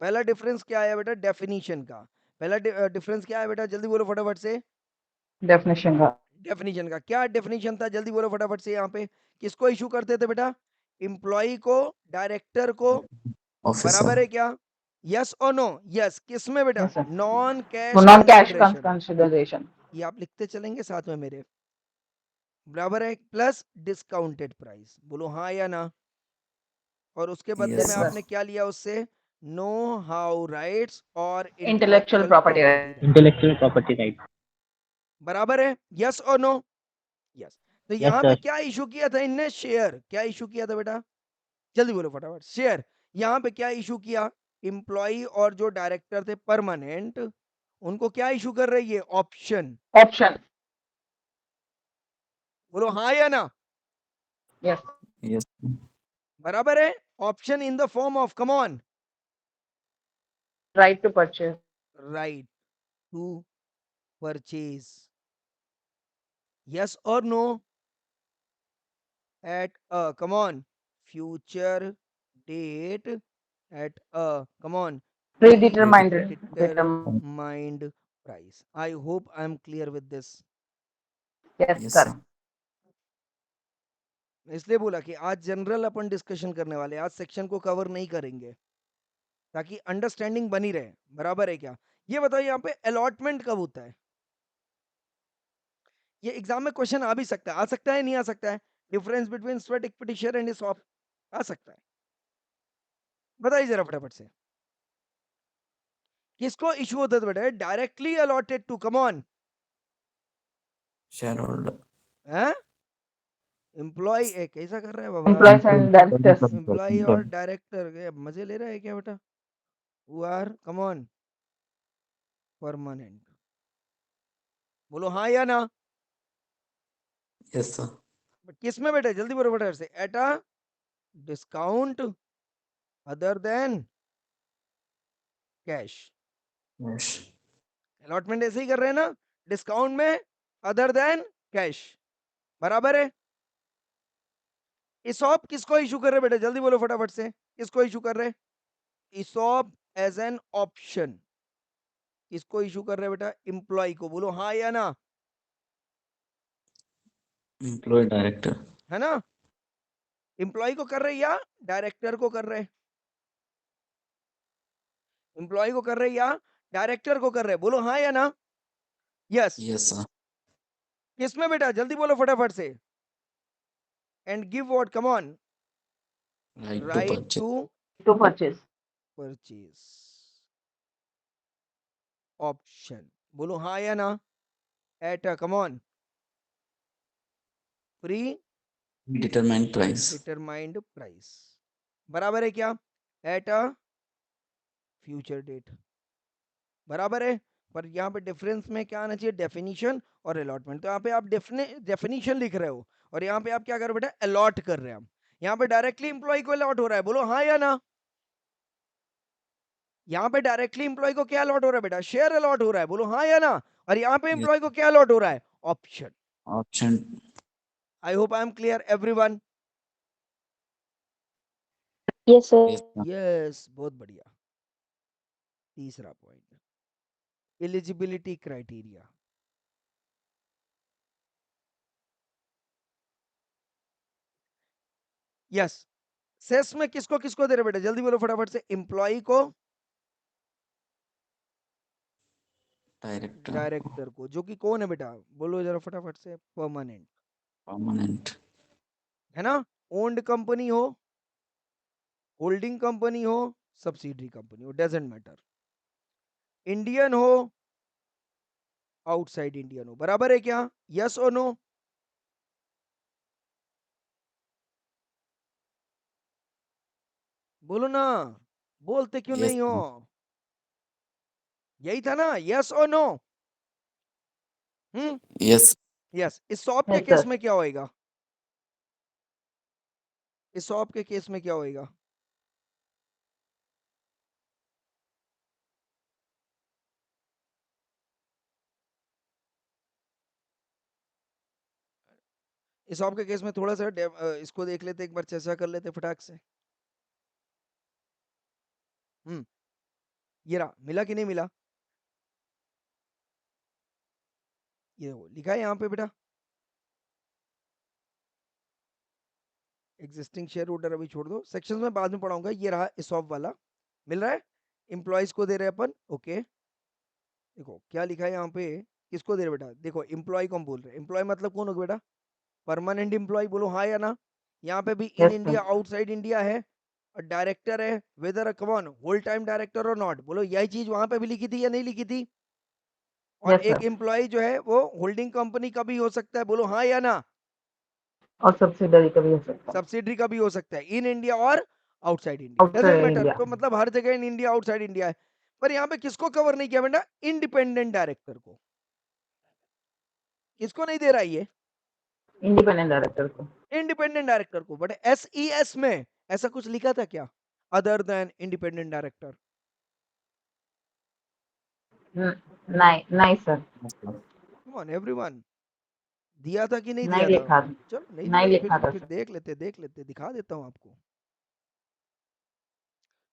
पहला डिफरेंस क्या है बेटा डेफिनेशन का? पहला डिफरेंस क्या है बेटा? जल्दी बोलो फटाफट से। डेफिनेशन का। डेफिनेशन का क्या डेफिनेशन था? जल्दी बोलो फटाफट से। यहाँ पे किसको इशू करते थे बेटा? एम्प्लॉय को, डायरेक्टर को, बराबर है ऑफिसर क्या? यस और नो? यस। किस में बेटा? Yes, sir. नॉन तो cash non cash consideration. Consideration. ये आप लिखते चलेंगे साथ में मेरे, बराबर है। Plus discounted price. बोलो हाँ या ना। और उसके बदले Yes, में sir. आपने क्या लिया उससे? नो हाउ राइट्स और intellectual intellectual property property right. Right. Intellectual property right. बराबर है? यस और नो? यस। तो Yes, यहाँ sir. पे क्या इशू किया था इनने? शेयर। क्या इशू किया था बेटा? जल्दी बोलो फटाफट। शेयर। यहाँ पे क्या इशू किया? एम्प्लॉय और जो डायरेक्टर थे परमानेंट, उनको क्या इशू कर रही है? ऑप्शन। ऑप्शन। बोलो हाँ या ना। यस। Yes. बराबर है? Option in the form of, come on, right to purchase. Right to purchase. Yes और no? at a, come on, future date, at a, come on, predetermined. predetermined price. I hope I am clear with this. Yes Yes, sir. sir. इसलिए बोला कि आज general अपन discussion करने वाले, आज section को cover नहीं करेंगे ताकि अंडरस्टैंडिंग बनी रहे। बराबर है क्या? ये बताओ यहाँ पे अलॉटमेंट कब होता है? ये एग्जाम में क्वेश्चन आ भी सकता है, आ सकता है नहीं आ सकता है? Difference between sweat equity share and swap, आ सकता है? बताइए जरा फटाफट से। किसको इशू होता था बेटा? Directly allotted to, come on, Shareholder. हैं? एम्प्लॉय कैसा कर रहा है बाबा? Employees and directors. एम्प्लॉय और डायरेक्टर मजे ले रहा है क्या बेटा? Who are, come on, permanent. बोलो हाँ या ना। Yes, sir. बट किस में बेटा? जल्दी बोलो फटाफट से। At a discount other than cash. Yes. Allotment ऐसे ही कर रहे हैं ना, डिस्काउंट में, अदर देन कैश। बराबर है? इसॉप किसको इशू कर रहे हैं बेटा? जल्दी बोलो फटाफट से। किसको इशू कर रहे हैं? इसॉप एज एन ऑप्शन किसको इशू कर रहे हैं बेटा? एम्प्लॉय को। बोलो हाँ या ना। Employee director. है ना? एम्प्लॉय को कर रहे या डायरेक्टर को कर रहे? एम्प्लॉय को कर रहे या डायरेक्टर को कर रहे? बोलो हाँ या ना। यस। Yes, sir. किसमें बेटा? जल्दी बोलो फटाफट से। And give what, come on, Right to right purchase. To to purchase. Purchase option. बोलो हाँ या ना। At a, come on, pre Determined price. Determined price. बराबर है क्या? At a future date. बराबर है? पर यहाँ पे डिफरेंस में क्या आना चाहिए? डेफिनेशन और अलॉटमेंट। तो यहाँ पे आप डेफिनेशन लिख रहे हो और यहाँ पे आप क्या कर रहे हो बेटा? अलॉट कर रहे हैं हम। यहाँ पे डायरेक्टली एम्प्लॉय को अलॉट हो रहा है। बोलो हाँ या ना। यहाँ पे डायरेक्टली एम्प्लॉय को क्या अलॉट हो रहा है बेटा? शेयर अलॉट हो रहा है। बोलो हाँ या ना। और यहाँ पे Yes. एम्प्लॉय को क्या अलॉट हो रहा है? Option. Option. I hope I am clear everyone. Yes, sir. Yes, sir. Yes, बहुत बढ़िया। तीसरा पॉइंट, एलिजिबिलिटी क्राइटेरिया। यस। सेस में किसको किसको दे रहे बेटा? जल्दी बोलो फटाफट से। एम्प्लॉय को, Director. डायरेक्टर को, जो कि कौन है बेटा? बोलो जरा फटाफट से। Permanent, Permanent. है ना? ओन्ड कंपनी हो, होल्डिंग कंपनी हो, सब्सिडरी कंपनी हो, डजेंट मैटर। इंडियन हो, आउटसाइड इंडियन हो। बराबर है क्या? यस और नो? बोलो ना, बोलते क्यों Yes, नहीं हो? sir. यही था ना, यस और नो? Yes. यस। इस सॉप के यस केस सर। में क्या होएगा? इस सॉप के केस में क्या होएगा? इस ऑफ के केस में थोड़ा सा इसको देख लेते, एक बार चर्चा कर लेते फटाक से। ये रहा, मिला कि नहीं मिला? ये देखो लिखा है यहाँ पे बेटा, एग्जिस्टिंग शेयर होल्डर अभी छोड़ दो, सेक्शंस में बाद में पढ़ाऊंगा। ये रहा इसॉप वाला, मिल रहा है, एम्प्लॉयज को दे रहे हैं अपन। ओके, देखो क्या लिखा है यहाँ पे, किसको दे रहे बेटा? देखो एम्प्लॉय को हम बोल रहे हैं, एम्प्लॉय मतलब कौन होगा बेटा? परमानेंट एम्प्लॉय, बोलो हाँ या ना। यहाँ पे भी इन Yes, India sir. Outside India है, और डायरेक्टर है वेदर कौन, होल टाइम डायरेक्टर और नॉट। बोलो यही चीज वहां पे भी लिखी थी या नहीं लिखी थी? और Yes, एक sir. एम्प्लॉय जो है वो होल्डिंग कंपनी का भी हो सकता है, बोलो हाँ या ना। और सब्सिडरी का भी हो सकता है। सब्सिडरी का भी हो सकता है, इन इंडिया और outside India, doesn't outside matter. India. तो मतलब हर जगह इन इंडिया आउटसाइड इंडिया है। पर यहाँ पे किसको कवर नहीं किया बेटा? इंडिपेंडेंट डायरेक्टर को। किसको नहीं दे रहा है ये? इंडिपेंडेंट डायरेक्टर को। इंडिपेंडेंट डायरेक्टर को। बट एसईएस में ऐसा कुछ लिखा था क्या, अदर देन इंडिपेंडेंट डायरेक्टर? नहीं नहीं सर, कम ऑन एवरीवन, दिया था कि नहीं नहीं दिया था? लिखा था। चलो नहीं नहीं दिया तो लिखा था फिर सर। देख लेते, दिखा देता हूं आपको।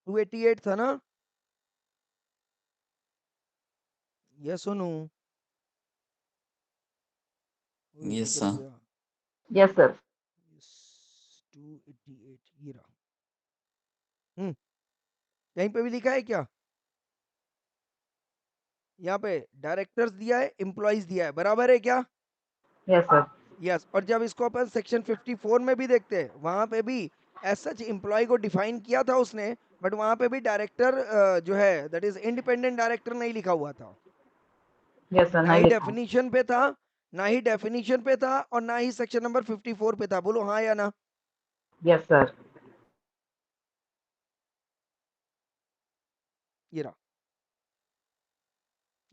288 था ना? ये सुनू, यस किधर सर। गया? Yes sir. 288 ये रहा। कहीं पे भी लिखा है क्या? यहाँ पे डायरेक्टर्स दिया है, एम्प्लॉइज दिया है, बराबर है क्या? Yes sir. यस। और जब इसको अपन सेक्शन 54 में भी देखते हैं, वहां पे भी एज सच एम्प्लॉय को डिफाइन किया था उसने, बट वहां पे भी डायरेक्टर जो है दैट इज इंडिपेंडेंट डायरेक्टर नहीं लिखा हुआ था। यस सर, ना नहीं ही लिखा। डेफिनेशन पे था, ना ही डेफिनेशन पे था, और ना ही सेक्शन नंबर 54 पे था। बोलो हाँ या ना। Yes sir. ये रहा,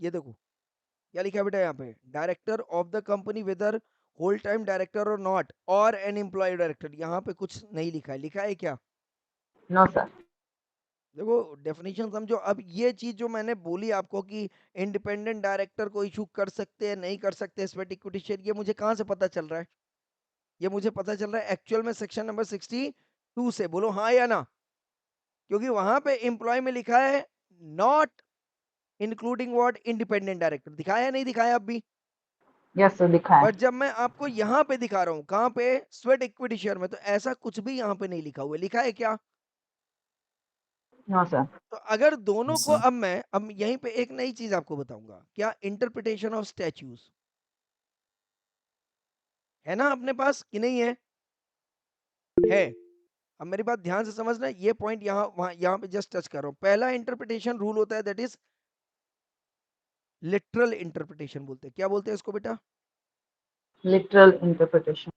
ये देखो क्या लिखा है बेटा यहाँ पे, director of the company whether whole time director और नॉट, और एन एम्प्लॉय डायरेक्टर। यहाँ पे कुछ नहीं लिखा है, लिखा है क्या? No sir. देखो डेफिनेशन समझो। अब ये चीज जो मैंने बोली आपको कि इंडिपेंडेंट डायरेक्टर को इशू कर सकते हैं नहीं कर सकते स्वेट इक्विटी शेयर, ये मुझे कहाँ से पता चल रहा है? ये मुझे पता चल रहा है एक्चुअल में सेक्शन नंबर 62 से। बोलो हाँ या ना। क्योंकि वहां पे एम्प्लॉय में लिखा है not including what, independent director. दिखाया है नहीं दिखाया अब भी? यस सर, दिखा है। बट जब मैं आपको यहाँ पे दिखा रहा हूँ, कहाँ पे? स्वेट इक्विटी शेयर में, तो ऐसा कुछ भी यहाँ पे नहीं लिखा हुआ है। लिखा है क्या? No sir. तो अगर दोनों यस को, सर। अब यहीं पे एक नई चीज आपको बताऊंगा, क्या इंटरप्रिटेशन ऑफ स्टैच्यूज है ना अपने पास कि नहीं है? है। अब मेरी बात ध्यान से समझना, ये पॉइंट यहाँ पे जस्ट टच कर रहा हूँ। पहला इंटरप्रिटेशन रूल होता है दैट इज लिटरल इंटरप्रिटेशन बोलते हैं। क्या बोलते हैं इसको बेटा? Literal interpretation.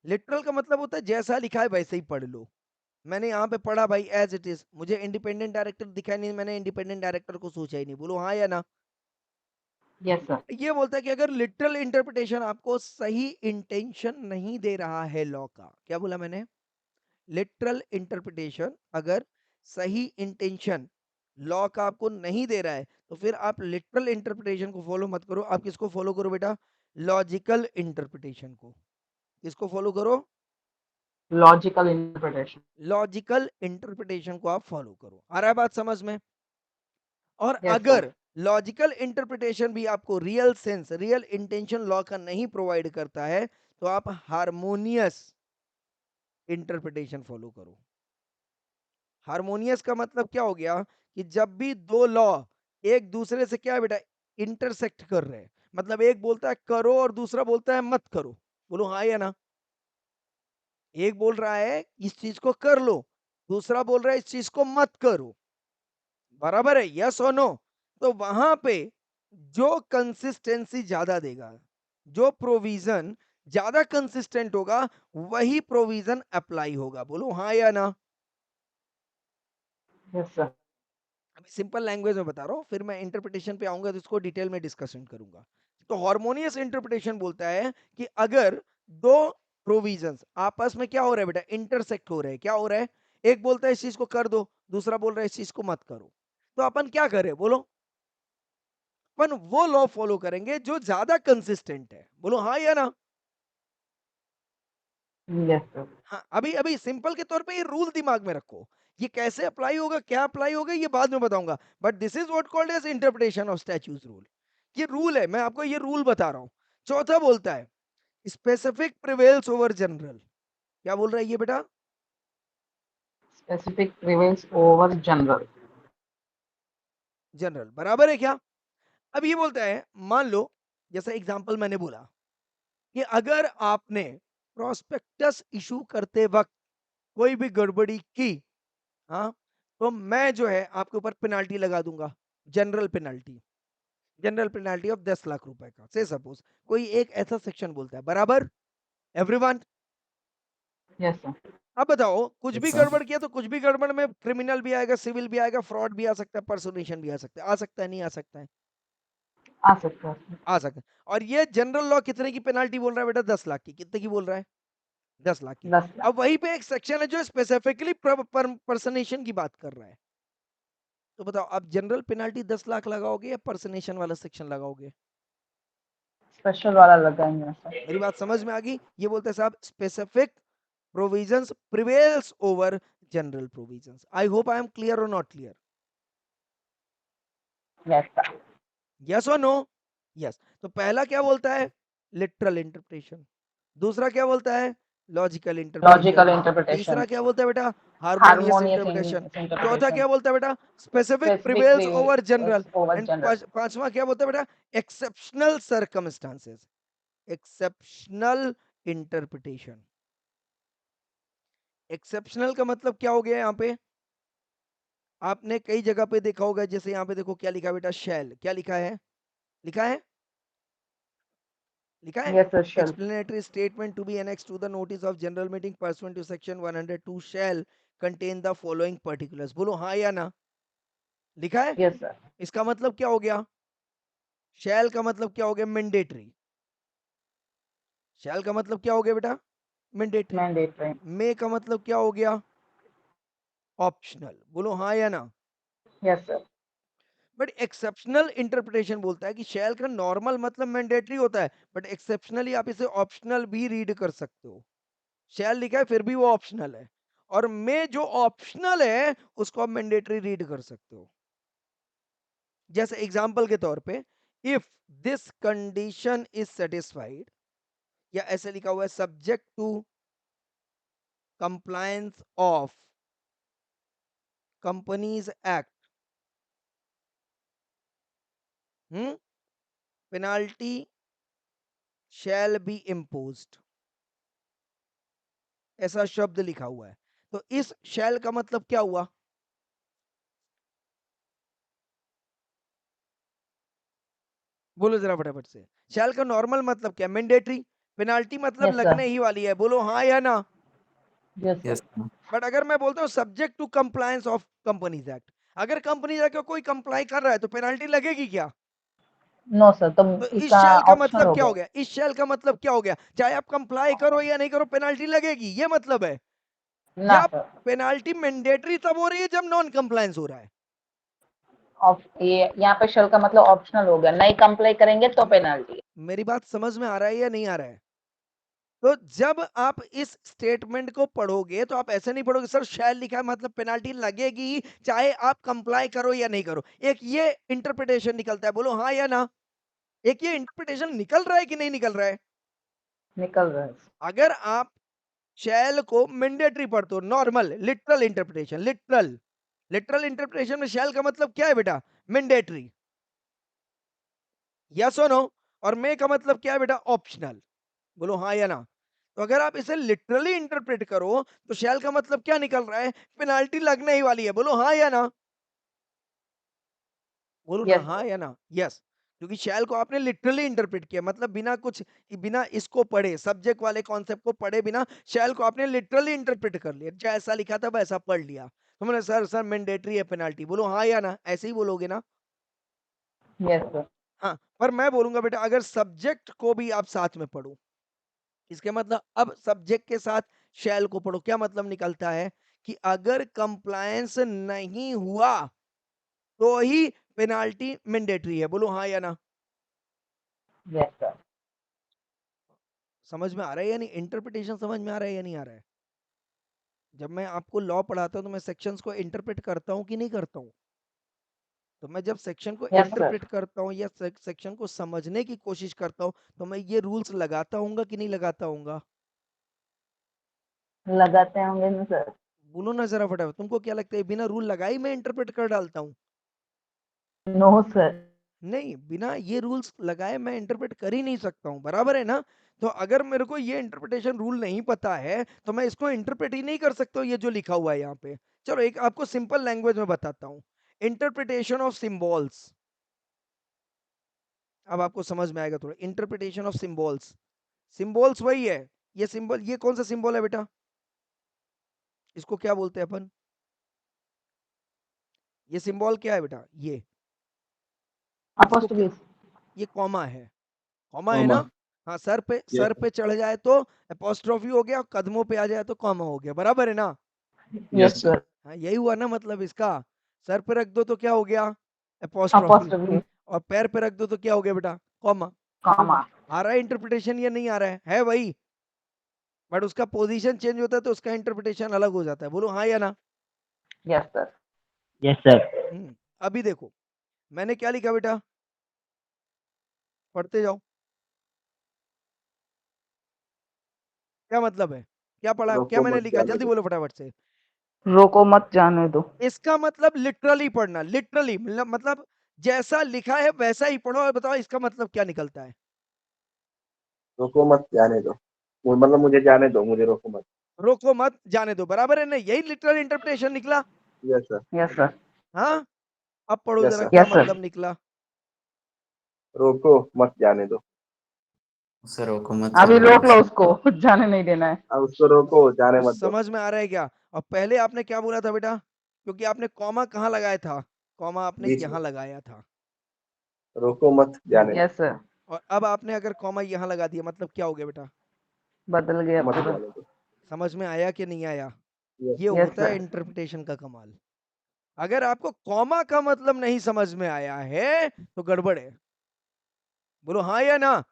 लिटरल का मतलब होता है जैसा लिखा है वैसे ही पढ़ लो। मैंने यहाँ पे पढ़ा भाई एज इट इज, मुझे इंडिपेंडेंट डायरेक्टर दिखा नहीं, मैंने इंडिपेंडेंट डायरेक्टर को सोचा ही नहीं। बोलो हाँ या ना। Yes sir. ये बोलता है कि अगर लिटरल इंटरप्रिटेशन आपको सही इंटेंशन नहीं दे रहा है लॉ का, क्या बोला मैंने? लिटरल इंटरप्रिटेशन अगर सही इंटेंशन लॉ का आपको नहीं दे रहा है, तो फिर आप लिटरल इंटरप्रिटेशन को फॉलो मत करो। आप किसको फॉलो करो बेटा? लॉजिकल इंटरप्रिटेशन को। किसको फॉलो करो? Logical interpretation. लॉजिकल इंटरप्रिटेशन को आप फॉलो करो। आ रहा है बात समझ में? और यस सर। अगर लॉजिकल इंटरप्रिटेशन भी आपको real sense, real intention law का नहीं प्रोवाइड करता है, तो आप हार्मोनियस इंटरप्रिटेशन फॉलो करो। हार्मोनियस का मतलब क्या हो गया? कि जब भी दो लॉ एक दूसरे से क्या है बेटा, इंटरसेक्ट कर रहे हैं, मतलब एक बोलता है करो और दूसरा बोलता है मत करो। बोलो हाँ या ना। एक बोल रहा है इस चीज को कर लो, दूसरा बोल रहा है इस चीज को मत करो, बराबर है? यस और नो? तो वहां पे जो कंसिस्टेंसी ज्यादा देगा, जो प्रोविजन ज्यादा कंसिस्टेंट होगा, वही प्रोविजन अप्लाई होगा। बोलो हाँ या ना। Yes sir. अभी सिंपल लैंग्वेज में बता रहा हूँ, फिर मैं इंटरप्रिटेशन पे आऊंगा तो इसको डिटेल में डिस्कशन करूंगा। तो हार्मोनियस इंटरप्रिटेशन बोलता है कि अगर दो प्रोविजंस आपस में क्या हो रहा है बेटा, इंटरसेक्ट हो रहे हैं। क्या हो रहा है? एक बोलता है इस चीज को कर दो, दूसरा बोल रहा है इस चीज को मत करो। तो अपन क्या करें? बोलो अपन वो लॉ फॉलो करेंगे जो ज्यादा कंसिस्टेंट है। बोलो हाँ या ना। Yes, sir. हाँ, अभी अभी सिंपल के तौर पे ये रूल दिमाग में रखो। ये कैसे अप्लाई होगा, क्या अप्लाई होगा, ये बाद में बताऊंगा। But this is what called as interpretation of statutes rule. ये रूल है, मैं आपको ये रूल बता रहा हूँ। चौथा बोलता है स्पेसिफिक प्रिवेल्स ओवर जनरल। क्या बोल रहा है ये बेटा? Specific prevails over general. General बराबर है क्या? अब ये बोलता है, मान लो जैसा एग्जांपल मैंने बोला कि अगर आपने प्रोस्पेक्टस इशू करते वक्त कोई भी गड़बड़ी की, हाँ, तो मैं जो है आपके ऊपर पेनाल्टी लगा दूंगा, general penalty. General penalty of 10 lakh रुपए का, से सपोज कोई एक ऐसा सेक्शन बोलता है, बराबर एवरीवन? Yes, sir. अब बताओ, कुछ भी Yes, sir. गड़बड़ किया तो कुछ भी गड़बड़ में क्रिमिनल भी आएगा, सिविल भी आएगा, फ्रॉड भी आ सकता है, पर्सोनेशन भी आ सकता है नहीं आ सकता है? आ सकता है sir. आ सकता है। और ये जनरल लॉ कितने की पेनाल्टी बोल रहा है बेटा? 10 लाख की। कितने की बोल रहा है? 10 लाख की। 10 लाख. अब वहीं पे एक सेक्शन है जो स्पेसिफिकली पर्सनेशन की बात कर रहा है। तो बताओ, आप जनरल पेनाल्टी 10 लाख लगाओगे या पर्सनेशन वाला सेक्शन लगाओगे? स्पेशल वाला लगाएंगे सर. मेरी बात समझ में आ गई? ये बोलते हैं साहब specific provisions prevails over general provisions. I hope I am clear और not clear? Yes, sir. Yes और नो? यस। तो पहला क्या बोलता है? Literal interpretation. दूसरा क्या बोलता है? Logical Logical interpretation. interpretation. तीसरा क्या बोलता है बेटा? Harmonious Harmonious interpretation. चौथा interpretation. क्या बोलता है बेटा? Specific Specific prevails over prevails general. over and general. पांचवा क्या बोलता है बेटा? Exceptional circumstances. Exceptional interpretation. Exceptional का मतलब क्या हो गया यहाँ पे? आपने कई जगह पे देखा होगा, जैसे यहाँ पे देखो क्या लिखा है बेटा? शैल। क्या लिखा है? लिखा है? लिखा है Yes, sir. Shall. explanatory statement to be annexed to the notice of general meeting pursuant to section 102 shall contain the following particulars। बोलो हाँ या ना? लिखा है? Yes, sir. इसका मतलब क्या हो गया? शैल का मतलब क्या हो गया? मैंडेटरी। शैल का मतलब क्या हो गया बेटा? मैंडेटरी। Mandatory. मे का मतलब क्या हो गया? ऑप्शनल। बोलो हाँ या ना? Yes, sir. But exceptional interpretation बोलता है कि शैल का नॉर्मल मतलब मैंडेटरी होता है, बट एक्सेप्शनली आप इसे ऑप्शनल भी रीड कर सकते हो। शैल लिखा है फिर भी वो ऑप्शनल है, और में जो ऑप्शनल है उसको आप मैंडेटरी रीड कर सकते हो। जैसे एग्जांपल के तौर पे, if this condition is satisfied, या ऐसे लिखा हुआ है subject to compliance of Companies Act, penalty shall be imposed, ऐसा शब्द लिखा हुआ है। तो इस शैल का मतलब क्या हुआ? बोलो जरा फटाफट से। शैल का नॉर्मल मतलब क्या? मैंडेटरी। पेनाल्टी मतलब Yes, sir. लगने ही वाली है। बोलो हाँ या ना? Yes, sir. Yes, sir. But अगर मैं बोलता हूँ subject to compliance of Companies Act, अगर कंपनी जाके कोई कंप्लाई कर रहा है तो पेनाल्टी लगेगी क्या? No, sir. तो तो इस इसका शैल का ऑप्शनल मतलब हो क्या हो गया. गया? इस शैल का मतलब क्या हो गया? चाहे आप कंप्लाई करो या नहीं करो, पेनाल्टी लगेगी, ये मतलब है। ना या सर. पेनाल्टी मैंडेटरी तब हो रही है जब नॉन कंप्लायंस हो रहा है। ये यहाँ पे शल का मतलब ऑप्शनल हो गया. नहीं कंप्लाई करेंगे तो पेनाल्टी. मेरी बात समझ में आ रहा है या नहीं आ रहा है? तो जब आप इस स्टेटमेंट को पढ़ोगे तो आप ऐसे नहीं पढ़ोगे सर शैल लिखा है मतलब पेनाल्टी लगेगी चाहे आप कंप्लाई करो या नहीं करो। एक ये इंटरप्रिटेशन निकलता है। बोलो हाँ या ना? एक ये इंटरप्रिटेशन निकल रहा है कि नहीं निकल रहा है? निकल रहा है. अगर आप शैल को मैंडेटरी पढ़ते हो, normal literal interpretation, literal interpretation में शैल का मतलब क्या है बेटा? मैंडेटरी। यस और नो? और मे का मतलब क्या है बेटा? ऑप्शनल। बोलो हाँ या ना? तो अगर आप इसे लिटरली इंटरप्रेट करो तो शैल का मतलब क्या निकल रहा है? पेनाल्टी लगने ही वाली है। बोलो हाँ या ना? बोलो ना यस हाँ या ना? यस। क्योंकि शैल को आपने लिटरली इंटरप्रेट किया, मतलब बिना कुछ, बिना इसको पढ़े, सब्जेक्ट वाले कॉन्सेप्ट को पढ़े बिना शैल को आपने लिटरली इंटरप्रेट कर लिया। जैसा लिखा था वैसा पढ़ लिया। तो मैंने सर मैंडेटरी है पेनाल्टी। बोलो हाँ या ना? ऐसे ही बोलोगे ना? Yes sir. हाँ। पर मैं बोलूंगा बेटा अगर सब्जेक्ट को भी आप साथ में पढ़ो, इसके मतलब अब सब्जेक्ट के साथ शैल को पढ़ो, क्या मतलब निकलता है कि अगर कंप्लायंस नहीं हुआ तो ही पेनाल्टी मैंडेटरी है। बोलो हाँ या ना? Yes sir. समझ में आ रहा है या नहीं? इंटरप्रिटेशन समझ में आ रहा है या नहीं आ रहा है? जब मैं आपको लॉ पढ़ाता हूँ तो मैं सेक्शंस को इंटरप्रेट करता हूँ कि नहीं करता हूँ? तो मैं जब सेक्शन को यस सर, इंटरप्रेट करता हूँ या सेक्शन को समझने की कोशिश करता हूँ तो मैं ये रूल्स लगाता हूँगा कि नहीं लगाता हूँगा? लगाते होंगे ना सर? बोलो ना जरा फटाफट, तुमको क्या लगता है बिना रूल लगाए मैं इंटरप्रेट कर डालता हूँ? No sir. नहीं, बिना ये रूल्स लगाए मैं इंटरप्रेट कर ही नहीं सकता हूँ, बराबर है ना? तो अगर मेरे को ये इंटरप्रिटेशन रूल नहीं पता है तो मैं इसको इंटरप्रेट ही नहीं कर सकता हूँ, ये जो लिखा हुआ है यहाँ पे। चलो एक आपको सिंपल लैंग्वेज में बताता हूँ, इंटरप्रिटेशन ऑफ सिंबल्स। अब आपको समझ में आएगा थोड़ा, इंटरप्रिटेशन ऑफ सिंबल्स। सिंबल्स वही है, ये सिंबल, ये कौन सा सिंबल है बेटा? इसको क्या बोलते हैं अपन? ये सिंबल क्या है बेटा? ये इसको क्या? अपोस्ट्रोफी। ये कॉमा है, कॉमा है कॉमा। ना? हाँ, सर पे यस सर पे चढ़ जाए तो अपोस्ट्रोफी हो गया, कदमों पे आ जाए तो कॉमा हो गया, बराबर है ना? यस यस सर, हाँ, यही हुआ ना मतलब इसका। सर पे रख दो तो क्या हो गया? अपोस्ट्रोफी। अपोस्ट्रोफी, और पैर पे रख दो तो क्या हो गया बेटा? कॉमा। कॉमा। आ रहा है इंटरप्रिटेशन या नहीं आ रहा है वही, बट उसका पोजीशन चेंज होता है तो उसका इंटरप्रिटेशन अलग हो जाता है। बोलो हाँ या ना? Yes sir. Yes, sir. अभी देखो मैंने क्या लिखा बेटा, पढ़ते जाओ। क्या मतलब है? क्या पढ़ा, क्या रोको मैंने मत लिखा? जाने जल्दी दो। बोलो फटाफट से। रोको मत जाने दो। इसका मतलब लिटरली पढ़ना, लिटरली मतलब जैसा लिखा है वैसा ही पढ़ो और बताओ इसका मतलब क्या निकलता है। रोको मत जाने दो, मतलब मुझे जाने दो, मुझे रोको मत। रोको मत जाने दो, बराबर है ना? यही लिटरल इंटरप्रिटेशन निकला। Yes sir. Yes sir. हाँ, अब पढ़ो यस जरा सर। क्या यस सर। मतलब निकला। रोको मत जाने दो। सर रोको मत अभी जाने रोक दो लो सर। उसको, जाने नहीं देना है। अब उसको रोको, जाने मत दो। समझ में आ रहा है क्या? और पहले आपने क्या बोला था बेटा? क्योंकि आपने कॉमा कहाँ लगाया था? कॉमा आपने बीच में। यहाँ लगाया था। रोको मत जाने दो। Yes sir. और अब आपने अगर कॉमा यहाँ लगा दिया मतलब क्या हो गया बेटा? बदल गया मत पूरा। जाने दो। समझ में आया कि नहीं आया? यस ये यस होता है सर। इंटरप्रिटेशन का कमाल। अगर आपको कॉमा का मतलब नहीं समझ में आया है तो गड़बड़ है। बोलो हाँ या ना?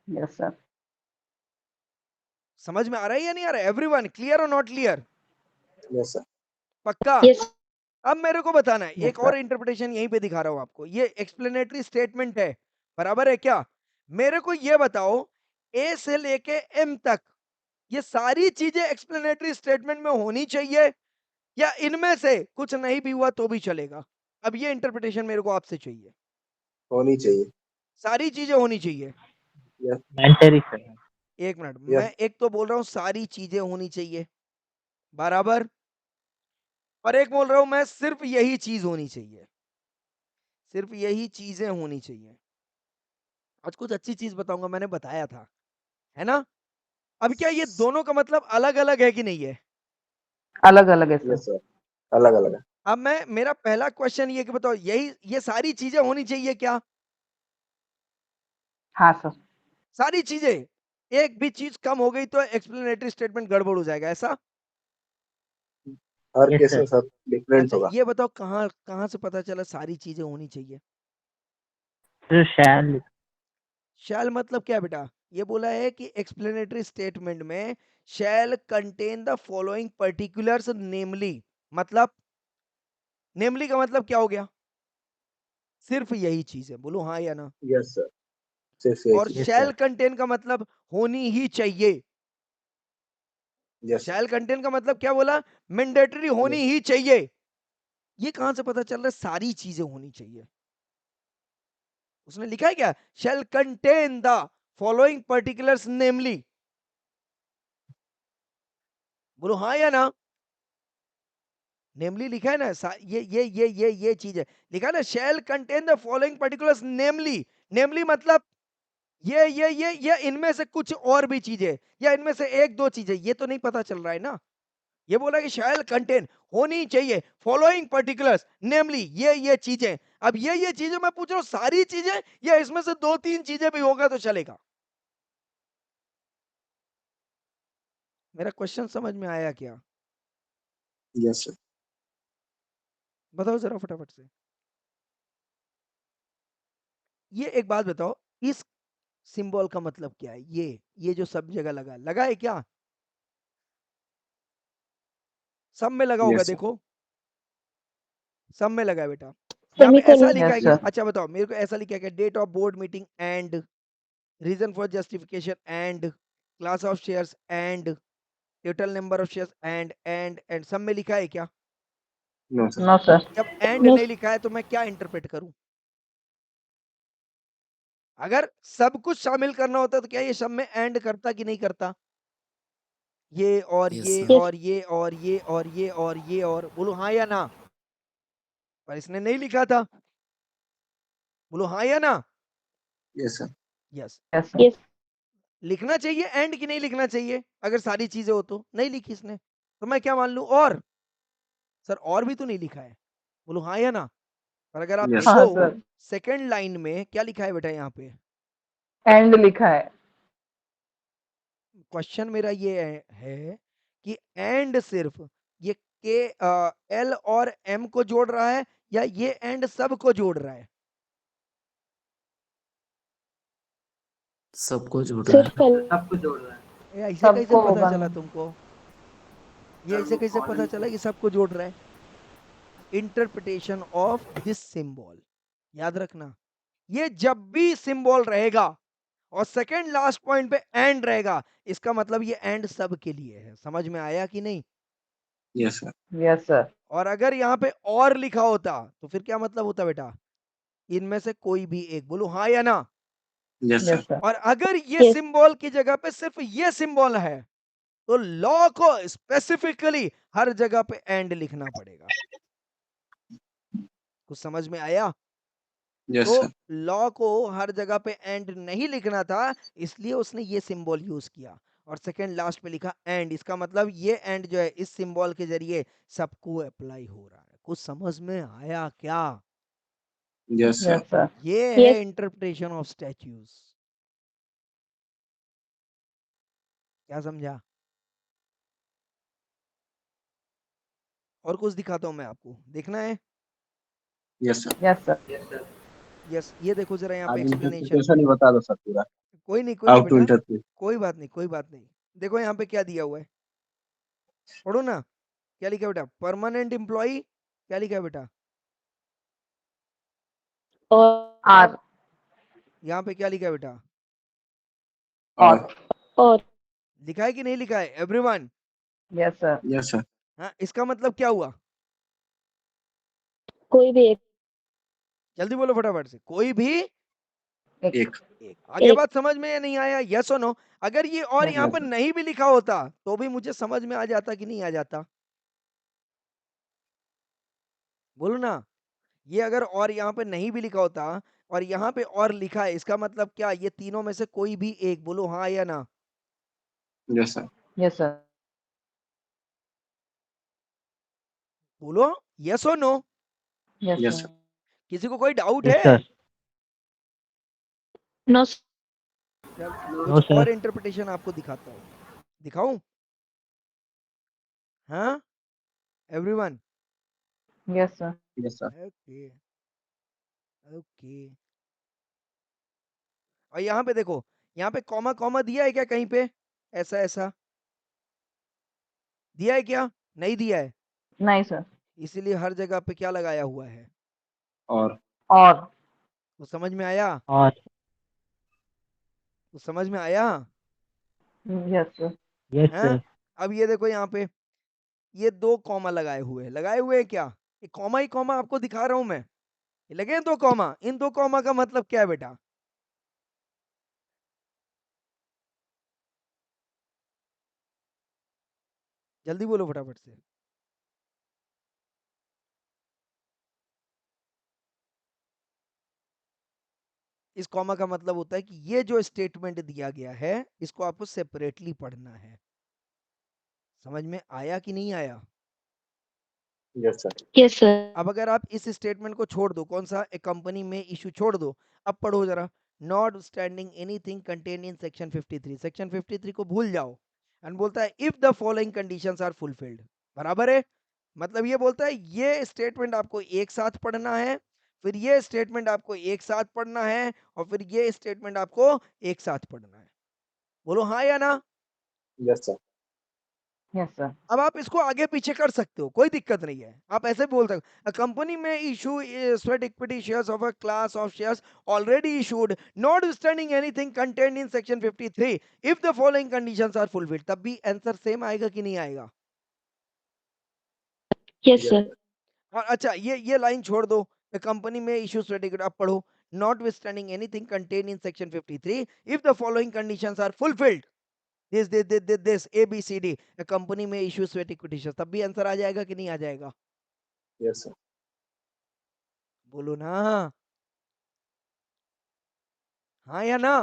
Yes sir. समझ में आ रहा है या नहीं आ रहा है? एवरीवन क्लियर और नॉट क्लियर? Yes sir. पक्का? यस। अब मेरे को बताना है, यस एक सर। और इंटरप्रिटेशन यहीं पे दिखा रहा हूं आपको, ये एक्सप्लेनेटरी स्टेटमेंट है, बराबर है क्या? मेरे को ये बताओ, ए से लेके एम तक ये सारी चीजें एक्सप्लेनेटरी स्टेटमेंट में होनी चाहिए या इनमें से कुछ नहीं भी हुआ तो भी चलेगा? अब ये इंटरप्रिटेशन मेरे को आपसे चाहिए। होनी चाहिए। सारी चीजें होनी चाहिए। यस। Mandatory, sir. एक मिनट, यस। मैं एक तो बोल रहा हूं सारी चीजें होनी चाहिए, बराबर, और एक बोल रहा हूं मैं सिर्फ यही चीज होनी चाहिए, सिर्फ यही चीजें होनी चाहिए। आज कुछ अच्छी चीज बताऊंगा, मैंने बताया था, है ना? अब क्या ये दोनों का मतलब अलग अलग है कि नहीं है? अलग अलग है सर। Yes sir. अलग अलग है। अब मैं, मेरा पहला क्वेश्चन ये कि बताओ यही ये सारी चीजें होनी चाहिए क्या? हाँ सर। सारी चीजें, एक भी चीज कम हो गई तो एक्सप्लेनेटरी स्टेटमेंट गड़बड़ हो जाएगा, ऐसा? हर Yes, केस sir. में सब डिफरेंट अच्छा होगा। ये बताओ कहाँ कहाँ से पता चला सारी चीजें होनी चाहिए? Sir, shall. शैल मतलब क्या बेटा? ये बोला है कि एक्सप्लेनेटरी स्टेटमेंट में शैल कंटेन द फॉलोइंग पर्टिकुलर्स नेमली, मतलब नेमली का मतलब क्या हो गया? सिर्फ यही चीज है, बोलो हाँ या ना? Yes sir. सिर्फ यही और चीज। Yes, शैल sir. कंटेन का मतलब होनी ही चाहिए। Yes sir. शैल कंटेन का मतलब क्या बोला? मैंडेटरी होनी यस। ही चाहिए। ये कहां से पता चल रहा है सारी चीजें होनी चाहिए? उसने लिखा है क्या? शैल कंटेन द फॉलोइंग पर्टिकुलर्स नेमली, बोलो हाँ या ना? नेमली लिखा है ना, ये चीज है, लिखा है ना शैल कंटेन द फॉलोइंग पर्टिकुलर्स नेमली। नेमली मतलब ये इनमें से कुछ और भी चीजें या इनमें से एक दो चीजें, ये तो नहीं पता चल रहा है ना? ये बोला कि शैल कंटेन होनी चाहिए फॉलोइंग पर्टिकुलर्स नेमली ये चीजें। अब ये चीजें मैं पूछ रहा हूं सारी चीजें या इसमें से दो तीन चीजें भी होगा तो चलेगा? मेरा क्वेश्चन समझ में आया क्या? Yes sir. बताओ जरा फटाफट से। ये एक बात बताओ, इस सिंबल का मतलब क्या है? ये जो सब जगह लगा है क्या? सब में लगा होगा, यस सर। देखो सब में लगा है बेटा। यहाँ पे ऐसा सेमीकोलन। लिखा है यस क्या? सर। अच्छा बताओ मेरे को, ऐसा लिखा है क्या? Date of board meeting and, reason for justification and, class of shares and, total number of shares and सब में लिखा है क्या? No sir. No sir. जब एंड नो नहीं लिखा है तो मैं क्या इंटरप्रेट करूं? अगर सब कुछ शामिल करना होता तो क्या ये सब में एंड करता कि नहीं करता? ये और यस ये सर। यस। और ये और ये और ये और ये और, बोलो हाँ या ना? पर इसने नहीं लिखा था, बोलो हाँ या ना? Yes sir. Yes. Yes sir. Yes. लिखना चाहिए एंड कि नहीं लिखना चाहिए? अगर सारी चीजें हो तो नहीं लिखी इसने, तो मैं क्या मान लूं? और सर और भी तो नहीं लिखा है, बोलो हाँ या ना? पर अगर आप यस देखो हाँ सर। सेकंड लाइन में क्या लिखा है बेटा? यहाँ पे एंड लिखा है। क्वेश्चन मेरा ये है कि एंड सिर्फ ये के एल और एम को जोड़ रहा है या ये एंड सब को जोड़ रहा है? सबको जोड़ रहा है। सिर्फ एल। ऐसे कैसे सबको पता होगा। चला तुमको? ये ऐसे कैसे पता चला कि सबको जोड़ रहा है? इंटरप्रिटेशन ऑफ दिस सिंबल, याद रखना, ये जब भी सिंबल रहेगा और सेकंड लास्ट पॉइंट पे एंड रहेगा, इसका मतलब ये एंड सब के लिए है। समझ में आया कि नहीं? Yes sir. Yes sir. और अगर यहाँ पे और लिखा होता तो फिर क्या मतलब होता बेटा? इनमें से कोई भी एक, बोलो हाँ या ना? Yes yes sir. सर। और अगर ये यस। सिंबल की जगह पे सिर्फ ये सिंबल है तो लॉ को स्पेसिफिकली हर जगह पे एंड लिखना पड़ेगा। कुछ समझ में आया? यस तो सर। लॉ को हर जगह पे एंड नहीं लिखना था, इसलिए उसने ये सिंबल यूज किया और सेकंड लास्ट पे लिखा एंड। इसका मतलब ये एंड जो है इस सिंबल के जरिए सबको अप्लाई हो रहा है। कुछ समझ में आया क्या? Yes sir. Yes sir. ये है यस। Interpretation of statutes. क्या समझा? और कुछ दिखाता हूं मैं आपको, देखना है? Yes sir. Yes sir. Yes, ये देखो जरा यहाँ पे आप एक्सप्लेनेशन। इंटरप्रिटेशन ही बता दो सर पूरा। कोई नहीं हाउ टू बेटा, इंटरप्रेट। कोई बात नहीं, कोई बात नहीं। देखो यहाँ पे क्या दिया हुआ है, पढ़ो ना। क्या लिखा है बेटा? परमानेंट एम्प्लॉई, क्या लिखा है बेटा? और। आर। यहाँ पे क्या लिखा है बेटा? और। और। लिखा है कि नहीं लिखा है everyone? Yes sir. Yes sir. हाँ, इसका मतलब क्या हुआ? कोई भी एक। जल्दी बोलो फटाफट से, कोई भी एक। एक। एक। आगे एक। बात समझ में या नहीं आया? यस और नो? अगर ये और यस यहाँ यस पर सर। नहीं भी लिखा होता तो भी मुझे समझ में आ जाता कि नहीं आ जाता? बोलो ना। ये अगर और यहाँ पे नहीं भी लिखा होता और यहाँ पे और लिखा है, इसका मतलब क्या? ये तीनों में से कोई भी एक, बोलो हाँ या ना? Yes sir. Yes sir. बोलो यस और no? Yes yes sir. Sir. किसी को कोई डाउट यस है? सर। नो। चल नो कुछ और सर। इंटरप्रिटेशन आपको दिखाता हूँ। दिखाऊं? हाँ everyone? Yes sir. Yes sir. Okay okay. और यहाँ पे देखो, यहाँ पे कॉमा कॉमा दिया है क्या कहीं पे? ऐसा ऐसा दिया है क्या? नहीं दिया है, नहीं सर। इसीलिए हर जगह पे क्या लगाया हुआ है? और और। तो समझ में आया? और। तो समझ में आया? Yes sir. यस हैं? सर। अब ये देखो यहाँ पे ये दो कॉमा लगाए हुए हैं क्या? ये कॉमा ही कॉमा आपको दिखा रहा हूं मैं। ये लगे हैं दो कॉमा, इन दो कॉमा का मतलब क्या है बेटा? जल्दी बोलो फटाफट से। इस कॉमा का मतलब होता है कि ये जो स्टेटमेंट दिया गया है इसको आपको सेपरेटली पढ़ना है। समझ में आया कि नहीं आया? Yes sir. Yes sir. अब अगर आप इस स्टेटमेंट को छोड़ दो, कौन सा? एक कंपनी में इशू छोड़ दो, अब पढ़ो जरा। Notwithstanding anything contained in section 53, section 53 को भूल जाओ। एंड बोलता है if the following conditions are fulfilled, बराबर है? मतलब ये बोलता है ये स्टेटमेंट आपको एक साथ पढ़ना है, फिर ये स्टेटमेंट आपको एक साथ पढ़ना है और फिर ये स्टेटमेंट आपको एक साथ पढ़ना है। बोलो हाँ या ना। Yes sir. Yes sir. अब आप इसको आगे पीछे कर सकते हो, कोई दिक्कत नहीं है, आप ऐसे बोल सकते हो, कंपनी में issue sweat equity shares of a class of shares already issued notwithstanding anything contained in section 53 if the following conditions are fulfilled. तब भी आंसर सेम आएगा कि नहीं आएगा? yes yes sir, sir. और अच्छा ये लाइन छोड़ दो, कंपनी में इशू स्वेट इक्विटी, आप पढ़ो notwithstanding anything contained in section 53 if the following conditions are fulfilled this ABCD company में इशू स्वेट इक्विटी शेयर्स। तब भी आंसर आ जाएगा कि नहीं आ जाएगा? Yes sir. बोलो ना हाँ या ना।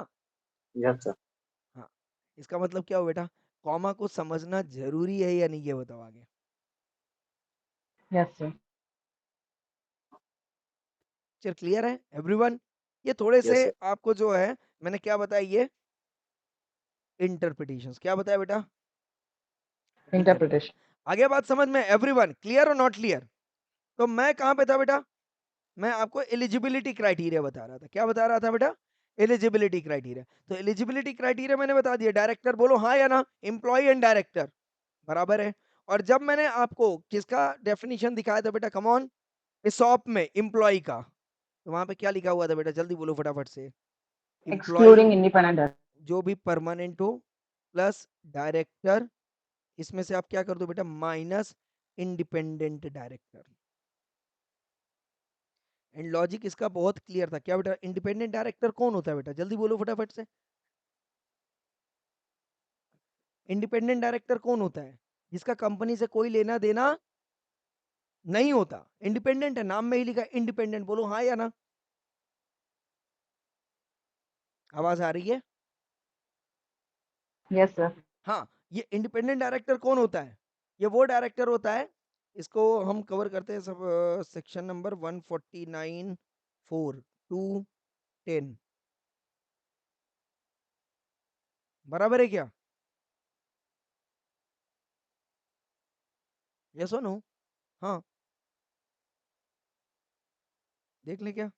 Yes sir. हाँ, इसका मतलब क्या हो बेटा, कॉमा को समझना जरूरी है या नहीं, ये बताओ आगे। Yes sir. चल क्लियर है एवरीवन? ये थोड़े यस से सर। आपको जो है मैंने क्या बताया, ये इंटरप्रिटेशंस क्या बताया बेटा, इंटरप्रिटेशन। आगे बात समझ में एवरीवन, क्लियर और नॉट क्लियर? तो मैं कहाँ पे था बेटा, मैं आपको एलिजिबिलिटी क्राइटेरिया बता रहा था। क्या बता रहा था बेटा? Eligibility criteria. तो एलिजिबिलिटी क्राइटेरिया मैंने बता दिया, डायरेक्टर बोलो हाँ या ना, एम्प्लॉय एंड डायरेक्टर बराबर है। और जब मैंने आपको किसका डेफिनेशन दिखाया था बेटा, कम ऑन, इसॉप में एम्प्लॉय का, तो वहां पे क्या लिखा हुआ था बेटा, जल्दी बोलो फटाफट से। Employee excluding independent. जो भी परमानेंट हो प्लस डायरेक्टर, इसमें से आप क्या कर दो बेटा, minus independent director. And logic इसका बहुत क्लियर था। क्या बेटा, इंडिपेंडेंट डायरेक्टर कौन होता है बेटा, जल्दी बोलो फटाफट से। इंडिपेंडेंट डायरेक्टर कौन होता है? जिसका कंपनी से कोई लेना देना नहीं होता, इंडिपेंडेंट है, नाम में ही लिखा इंडिपेंडेंट। बोलो हाँ या ना। आवाज आ रही है? Yes sir. हाँ, ये इंडिपेंडेंट डायरेक्टर कौन होता है? ये वो डायरेक्टर होता है, इसको हम कवर करते हैं सब सेक्शन नंबर 149 4 2 10 बराबर है क्या? यस और नो? हाँ, देख ले क्या,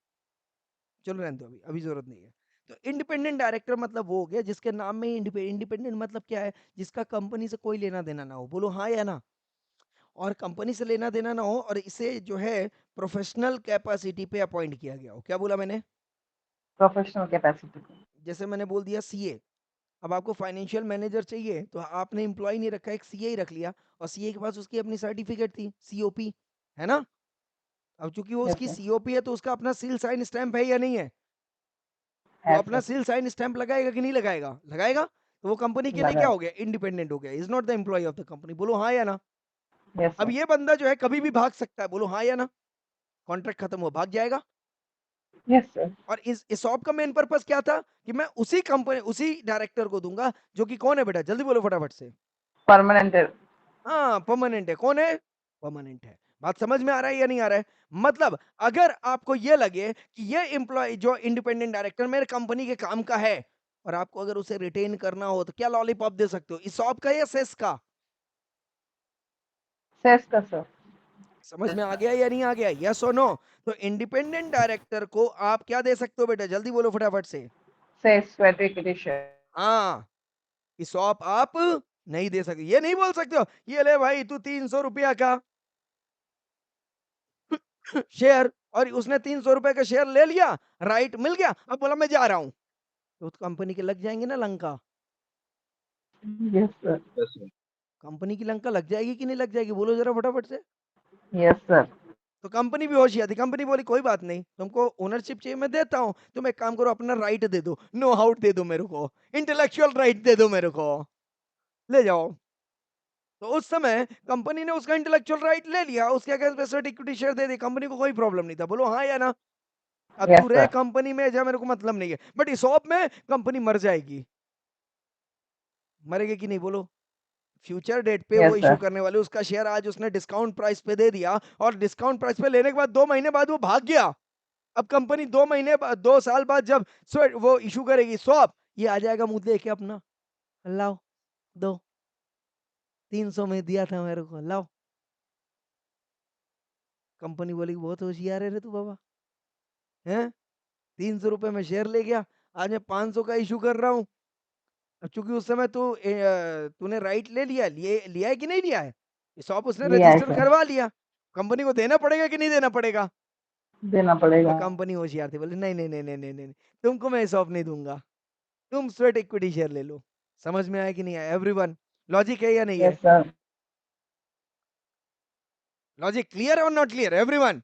चलो रहने दो, अभी अभी जरूरत नहीं है। तो इंडिपेंडेंट डायरेक्टर मतलब वो हो गया जिसके नाम में इंडिपेंडेंट मतलब क्या है, जिसका कंपनी से कोई लेना देना ना हो। बोलो हाँ या ना। और कंपनी से लेना देना ना हो और इसे जो है प्रोफेशनल कैपेसिटी पे अपॉइंट किया गया हो। क्या बोला मैंने? Professional capacity. जैसे मैंने बोल दिया सीए, अब आपको फाइनेंशियल मैनेजर चाहिए तो आपने एम्प्लॉय नहीं रखा, एक सीए ही रख लिया, और सीए के पास उसकी अपनी सर्टिफिकेट थी सीओपी, है ना। अब चूंकि वो यस उसकी सर। सीओपी है तो उसका अपना सील साइन स्टैंप है या नहीं है? वो यस अपना सर। सील साइन स्टैंप लगाएगा कि नहीं लगाएगा? लगाएगा। तो वो कंपनी के लिए क्या लगा। हो गया, इंडिपेंडेंट हो गया, is not the employee of the company. बोलो हाँ या ना। यस अब सर। ये बंदा जो है कभी भी भाग सकता है। बोलो हाँ या ना। कॉन्ट्रैक्ट खत्म हुआ, भाग जाएगा। Yes sir. और इस ESOP का मेन पर्पस क्या था, कि मैं उसी कंपनी उसी डायरेक्टर को दूंगा जो कि कौन है बेटा, जल्दी बोलो फटाफट से। परमानेंट। हाँ, परमानेंट है। कौन है? परमानेंट है। बात समझ में आ रहा है या नहीं आ रहा है? मतलब अगर आपको ये लगे कि ये एम्प्लॉय जो इंडिपेंडेंट डायरेक्टर मेरे कंपनी के काम का है और आपको अगर उसे रिटेन करना हो तो क्या लॉलीपॉप दे सकते हो, ESOP का या सेस का? सेस का सर। समझ में आ गया या नहीं आ गया, यस और नो? तो इंडिपेंडेंट डायरेक्टर को आप क्या दे सकते हो बेटा, जल्दी बोलो फटाफट से। सेस स्वेट इक्विटी शेयर। हाँ, ESOP आप नहीं दे सकते। ये नहीं बोल सकते हो ये ले भाई तू 300 रुपया का शेयर, और उसने 300 रुपए का शेयर ले लिया, राइट मिल गया, अब बोला मैं जा रहा हूं, तो उस कंपनी के लग जाएंगे ना Lanka. Yes sir. Yes sir. Company की लंका लग जाएगी कि नहीं लग जाएगी, बोलो जरा फटाफट से। Yes sir. तो कंपनी भी होशियार थी, कंपनी बोली कोई बात नहीं, तुमको ओनरशिप चाहिए मैं देता हूं, तुम एक काम करो अपना राइट दे दो, नो हाउट दे दो मेरे को, इंटेलेक्चुअल राइट दे दो मेरे को, ले जाओ। तो उस समय कंपनी ने उसका इंटेलेक्चुअल राइट ले लिया, उसके अगेंस्ट पे स्वेट इक्विटी शेयर दे दी, कंपनी को कोई प्रॉब्लम नहीं था। बोलो हाँ या ना। अब यस तू रहे सर। कंपनी में जा, मेरे को मतलब नहीं है, बट ESOP में कंपनी मर जाएगी। मरेगी कि नहीं बोलो। फ्यूचर डेट पे वो यस इशू सर। करने वाले, उसका शेयर आज उसने डिस्काउंट प्राइस पे दे दिया, और डिस्काउंट प्राइस पे लेने के बाद 2 महीने बाद वो भाग गया। अब कंपनी 2 महीने बाद 2 साल बाद जब वो इशू करेगी SWAP, ये आ जाएगा मुंह देके अपना, लाओ दो, 300 में दिया था मेरे को, लाओ। कंपनी बोली बहुत होशियार है रे तू बाबा, हैं? 300 रुपए में शेयर ले गया, आज मैं 500 का इशू कर रहा हूँ। अब चूंकि उस समय तूने राइट ले लिया, लिया है कि नहीं लिया है? शॉप उसने लिया है रजिस्टर सर, करवा लिया, कंपनी को देना पड़ेगा कि नहीं देना पड़ेगा? देना पड़ेगा। कंपनी होशियार थी, बोले नहीं नहीं नहीं नहीं नहीं नहीं, तुमको मैं शॉप नहीं दूंगा, तुम स्वेट इक्विटी शेयर ले लो। समझ में आया कि नहीं आया एवरीवन? लॉजिक है या नहीं यस है? सर, लॉजिक क्लियर और नॉट क्लियर एवरीवन?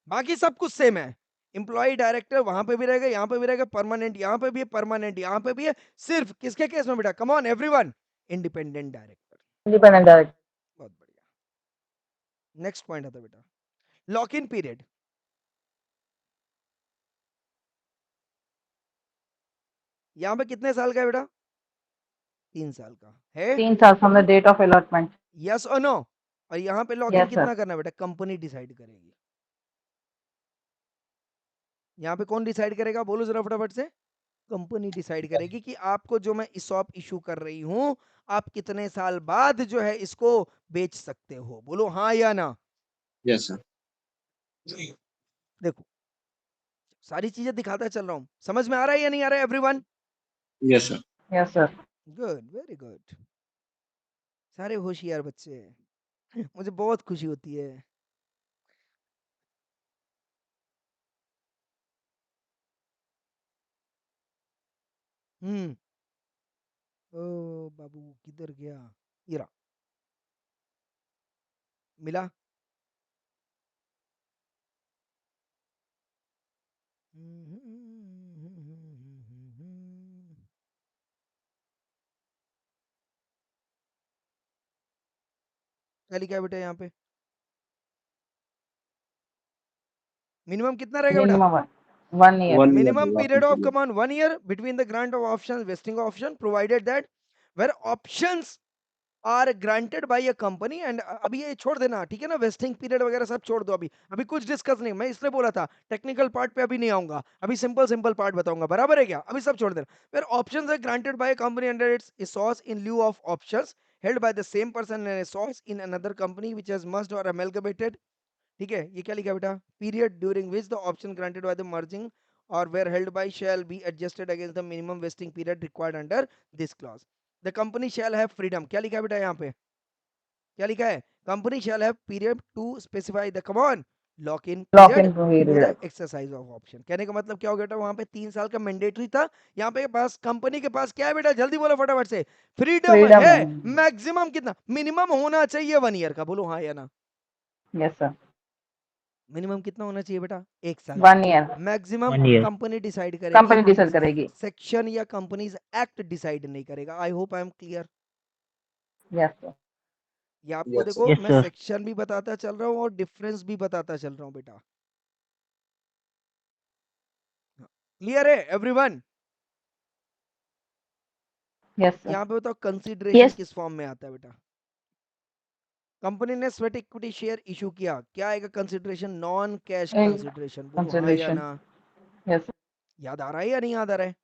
बाकी सब कुछ सेम है, एम्प्लॉय डायरेक्टर वहां पे भी रहेगा, यहाँ पे भी रहेगा, परमानेंट यहाँ पे भी है, परमानेंट यहाँ पे भी है, सिर्फ किसके केस में बेटा? कम on everyone, independent director. Independent direct. बहुत बढ़िया। नेक्स्ट पॉइंट आता बेटा, लॉक इन पीरियड। यहाँ पे कितने साल का है बेटा? 3 साल का है, 3 साल from the date of allotment. Yes और नो? और यहाँ पे लॉक इन यस कितना सर, करना है बेटा? कंपनी डिसाइड करेगी। यहाँ पे कौन डिसाइड करेगा? बोलो जरा फटाफट से। कंपनी डिसाइड करेगी कि आपको जो मैं ESOP इशू कर रही हूं, आप कितने साल बाद जो है इसको बेच सकते हो। बोलो हाँ या ना। Yes sir. देखो सारी चीजें दिखाता चल रहा हूं, समझ में आ रहा है या नहीं आ रहा है everyone? Yes sir. Yes sir. Good, very good, सारे होशियार बच्चे हैं। मुझे बहुत खुशी होती है। हम्म, ओ बाबू किधर गया? ये रहा, मिला। क्या लिखा है बेटा यहाँ पे? मिनिमम कितना रहेगा बेटा? Minimum 1 year. 1 Minimum year period of come on 1 year between the grant of options, vesting of option, provided that where options are granted by a company and अभी ये छोड़ देना, ठीक है ना? वेस्टिंग पीरियड वगैरह सब छोड़ दो, अभी अभी कुछ डिस्कस नहीं। मैं इसलिए बोला था टेक्निकल पार्ट पे अभी नहीं आऊंगा, अभी सिंपल सिंपल पार्ट बताऊंगा, बराबर है क्या? अभी सब छोड़ देना। where options are granted by a company under its ESOS in lieu of options held by the same person in ESOS in another company which has merged or amalgamated, ठीक है? ये क्या लिखा है बेटा? Period during which the option granted by the merging or where held by shall be adjusted against the minimum vesting period required under this clause. The company shall have freedom, क्या लिखा है बेटा यहाँ पे? क्या लिखा है? Company shall have period to specify the come on lock in lock period in to the period. Exercise of option. कहने का मतलब क्या हो गया बेटा? वहां पे 3 साल का मैंडेटरी था, यहाँ पे पास कंपनी के पास क्या है बेटा? जल्दी बोलो फटाफट से। फ्रीडम फ्रीडम है। है। मैक्सिमम कितना? मिनिमम होना चाहिए 1 ईयर का। बोलो हाँ या ना? यस सर, मिनिमम कितना होना चाहिए बेटा? 1 साल 1 का। Year. Maximum 1 year. Company decide करेगी, कंपनी डिसाइड करेगी। सेक्शन या कंपनीज एक्ट डिसाइड नहीं करेगा। आई hope I am clear. Yes sir. ये आपको Yes, देखो Yes, मैं sir. सेक्शन भी बताता चल रहा हूँ और डिफरेंस भी बताता चल रहा हूँ बेटा। क्लियर है एवरीवन? Yes sir. यहाँ पे बताओ कंसीडरेशन Yes. किस फॉर्म में आता है बेटा? कंपनी ने स्वेट इक्विटी शेयर इशू किया, क्या आएगा consideration? Non cash In consideration. बोलो हाँ या consideration. ना? Yes sir. याद आ रहा है या नहीं याद आ रहा है?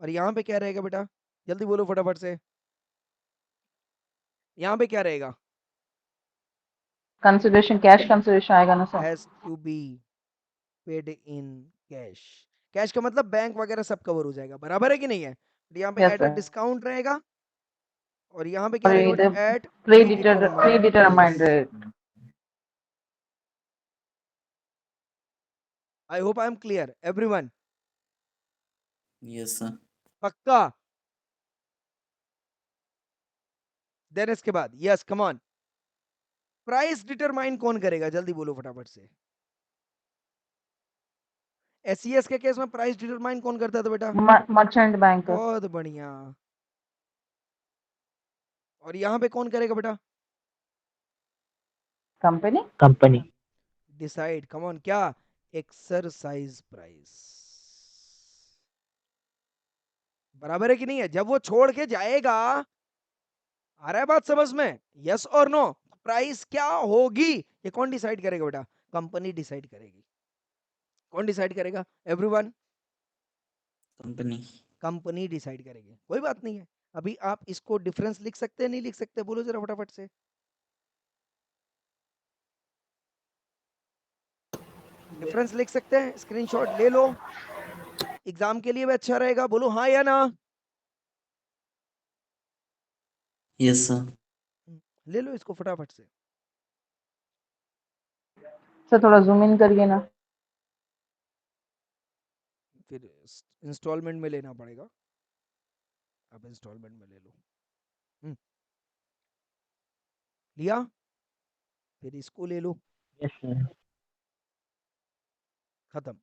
और यहाँ पे क्या रहेगा बेटा? जल्दी बोलो फटाफट से। यहाँ पे क्या रहेगा? कंसिडरेशन कैश कंसिडरेशन आएगा ना sir? Has to be paid in cash. Cash का मतलब बैंक वगैरह सब कवर हो जाएगा, बराबर है कि नहीं है? तो यहाँ पे yes at a sir. Discount रहेगा और यहाँ पे क्या और रहेगा इधर बेटा? At pre predetermined determined price. Rate. I hope I am clear everyone? Yes sir. पक्का? देन इसके बाद yes come on, price determine कौन करेगा? जल्दी बोलो फटाफट से। SES के केस में प्राइस डिटरमाइन कौन करता था बेटा? Merchant bank. बहुत बढ़िया। और यहाँ पे कौन करेगा बेटा? Company. Company. Decide come on, क्या? Exercise price. बराबर है कि नहीं है? जब वो छोड़ के जाएगा, आ रहा है बात समझ में? यस और नो? प्राइस क्या होगी ये कौन डिसाइड करेगा बेटा? कंपनी डिसाइड करेगी। कौन डिसाइड करेगा एवरीवन? कंपनी। कंपनी डिसाइड करेगी। कोई बात नहीं है, अभी आप इसको डिफरेंस लिख सकते हैं नहीं लिख सकते? बोलो जरा फटाफट से। डिफरेंस लिख सकते हैं, स्क्रीनशॉट ले लो, एग्जाम के लिए भी अच्छा रहेगा। बोलो हाँ या ना। Yes sir. ले लो इसको फटाफट से। सर थोड़ा जूम इन करिए ना। फिर इंस्टॉलमेंट में लेना पड़ेगा, अब इंस्टॉलमेंट में ले लो। लिया, फिर इसको ले लो, Yes, sir. खत्म।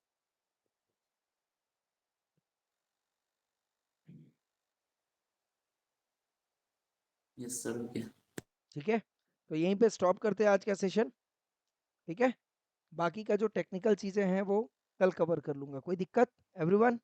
Yes sir okay. ठीक है, तो यहीं पे स्टॉप करते हैं आज का सेशन। ठीक है, बाकी का जो टेक्निकल चीजें हैं वो कल कवर कर लूंगा। कोई दिक्कत एवरीवन?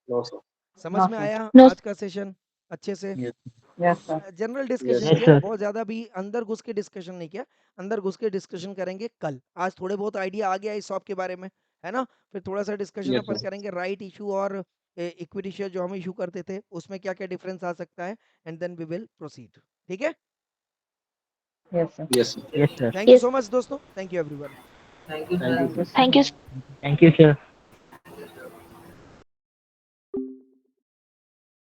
No sir. समझ नो में सर। आया No, आज का सेशन अच्छे से? Yes sir. General discussion Yes, किया, sir. बहुत ज्यादा भी अंदर घुस के डिस्कशन नहीं किया। अंदर घुस के डिस्कशन करेंगे कल। आज थोड़े बहुत आइडिया आ गया इस सॉफ्ट के बारे में, है ना। फिर थोड़ा सा डिस्कशन Yes, अपन sir. करेंगे राइट इशू और इक्विटी शेयर जो हम इशू करते थे उसमें क्या क्या डिफरेंस आ सकता है, and then we will proceed. ठीक है, yes sir. Yes, sir. Yes, sir. Thank you yes. So much दोस्तों, thank you everyone. Thank you, sir. Thank you. Thank you, sir.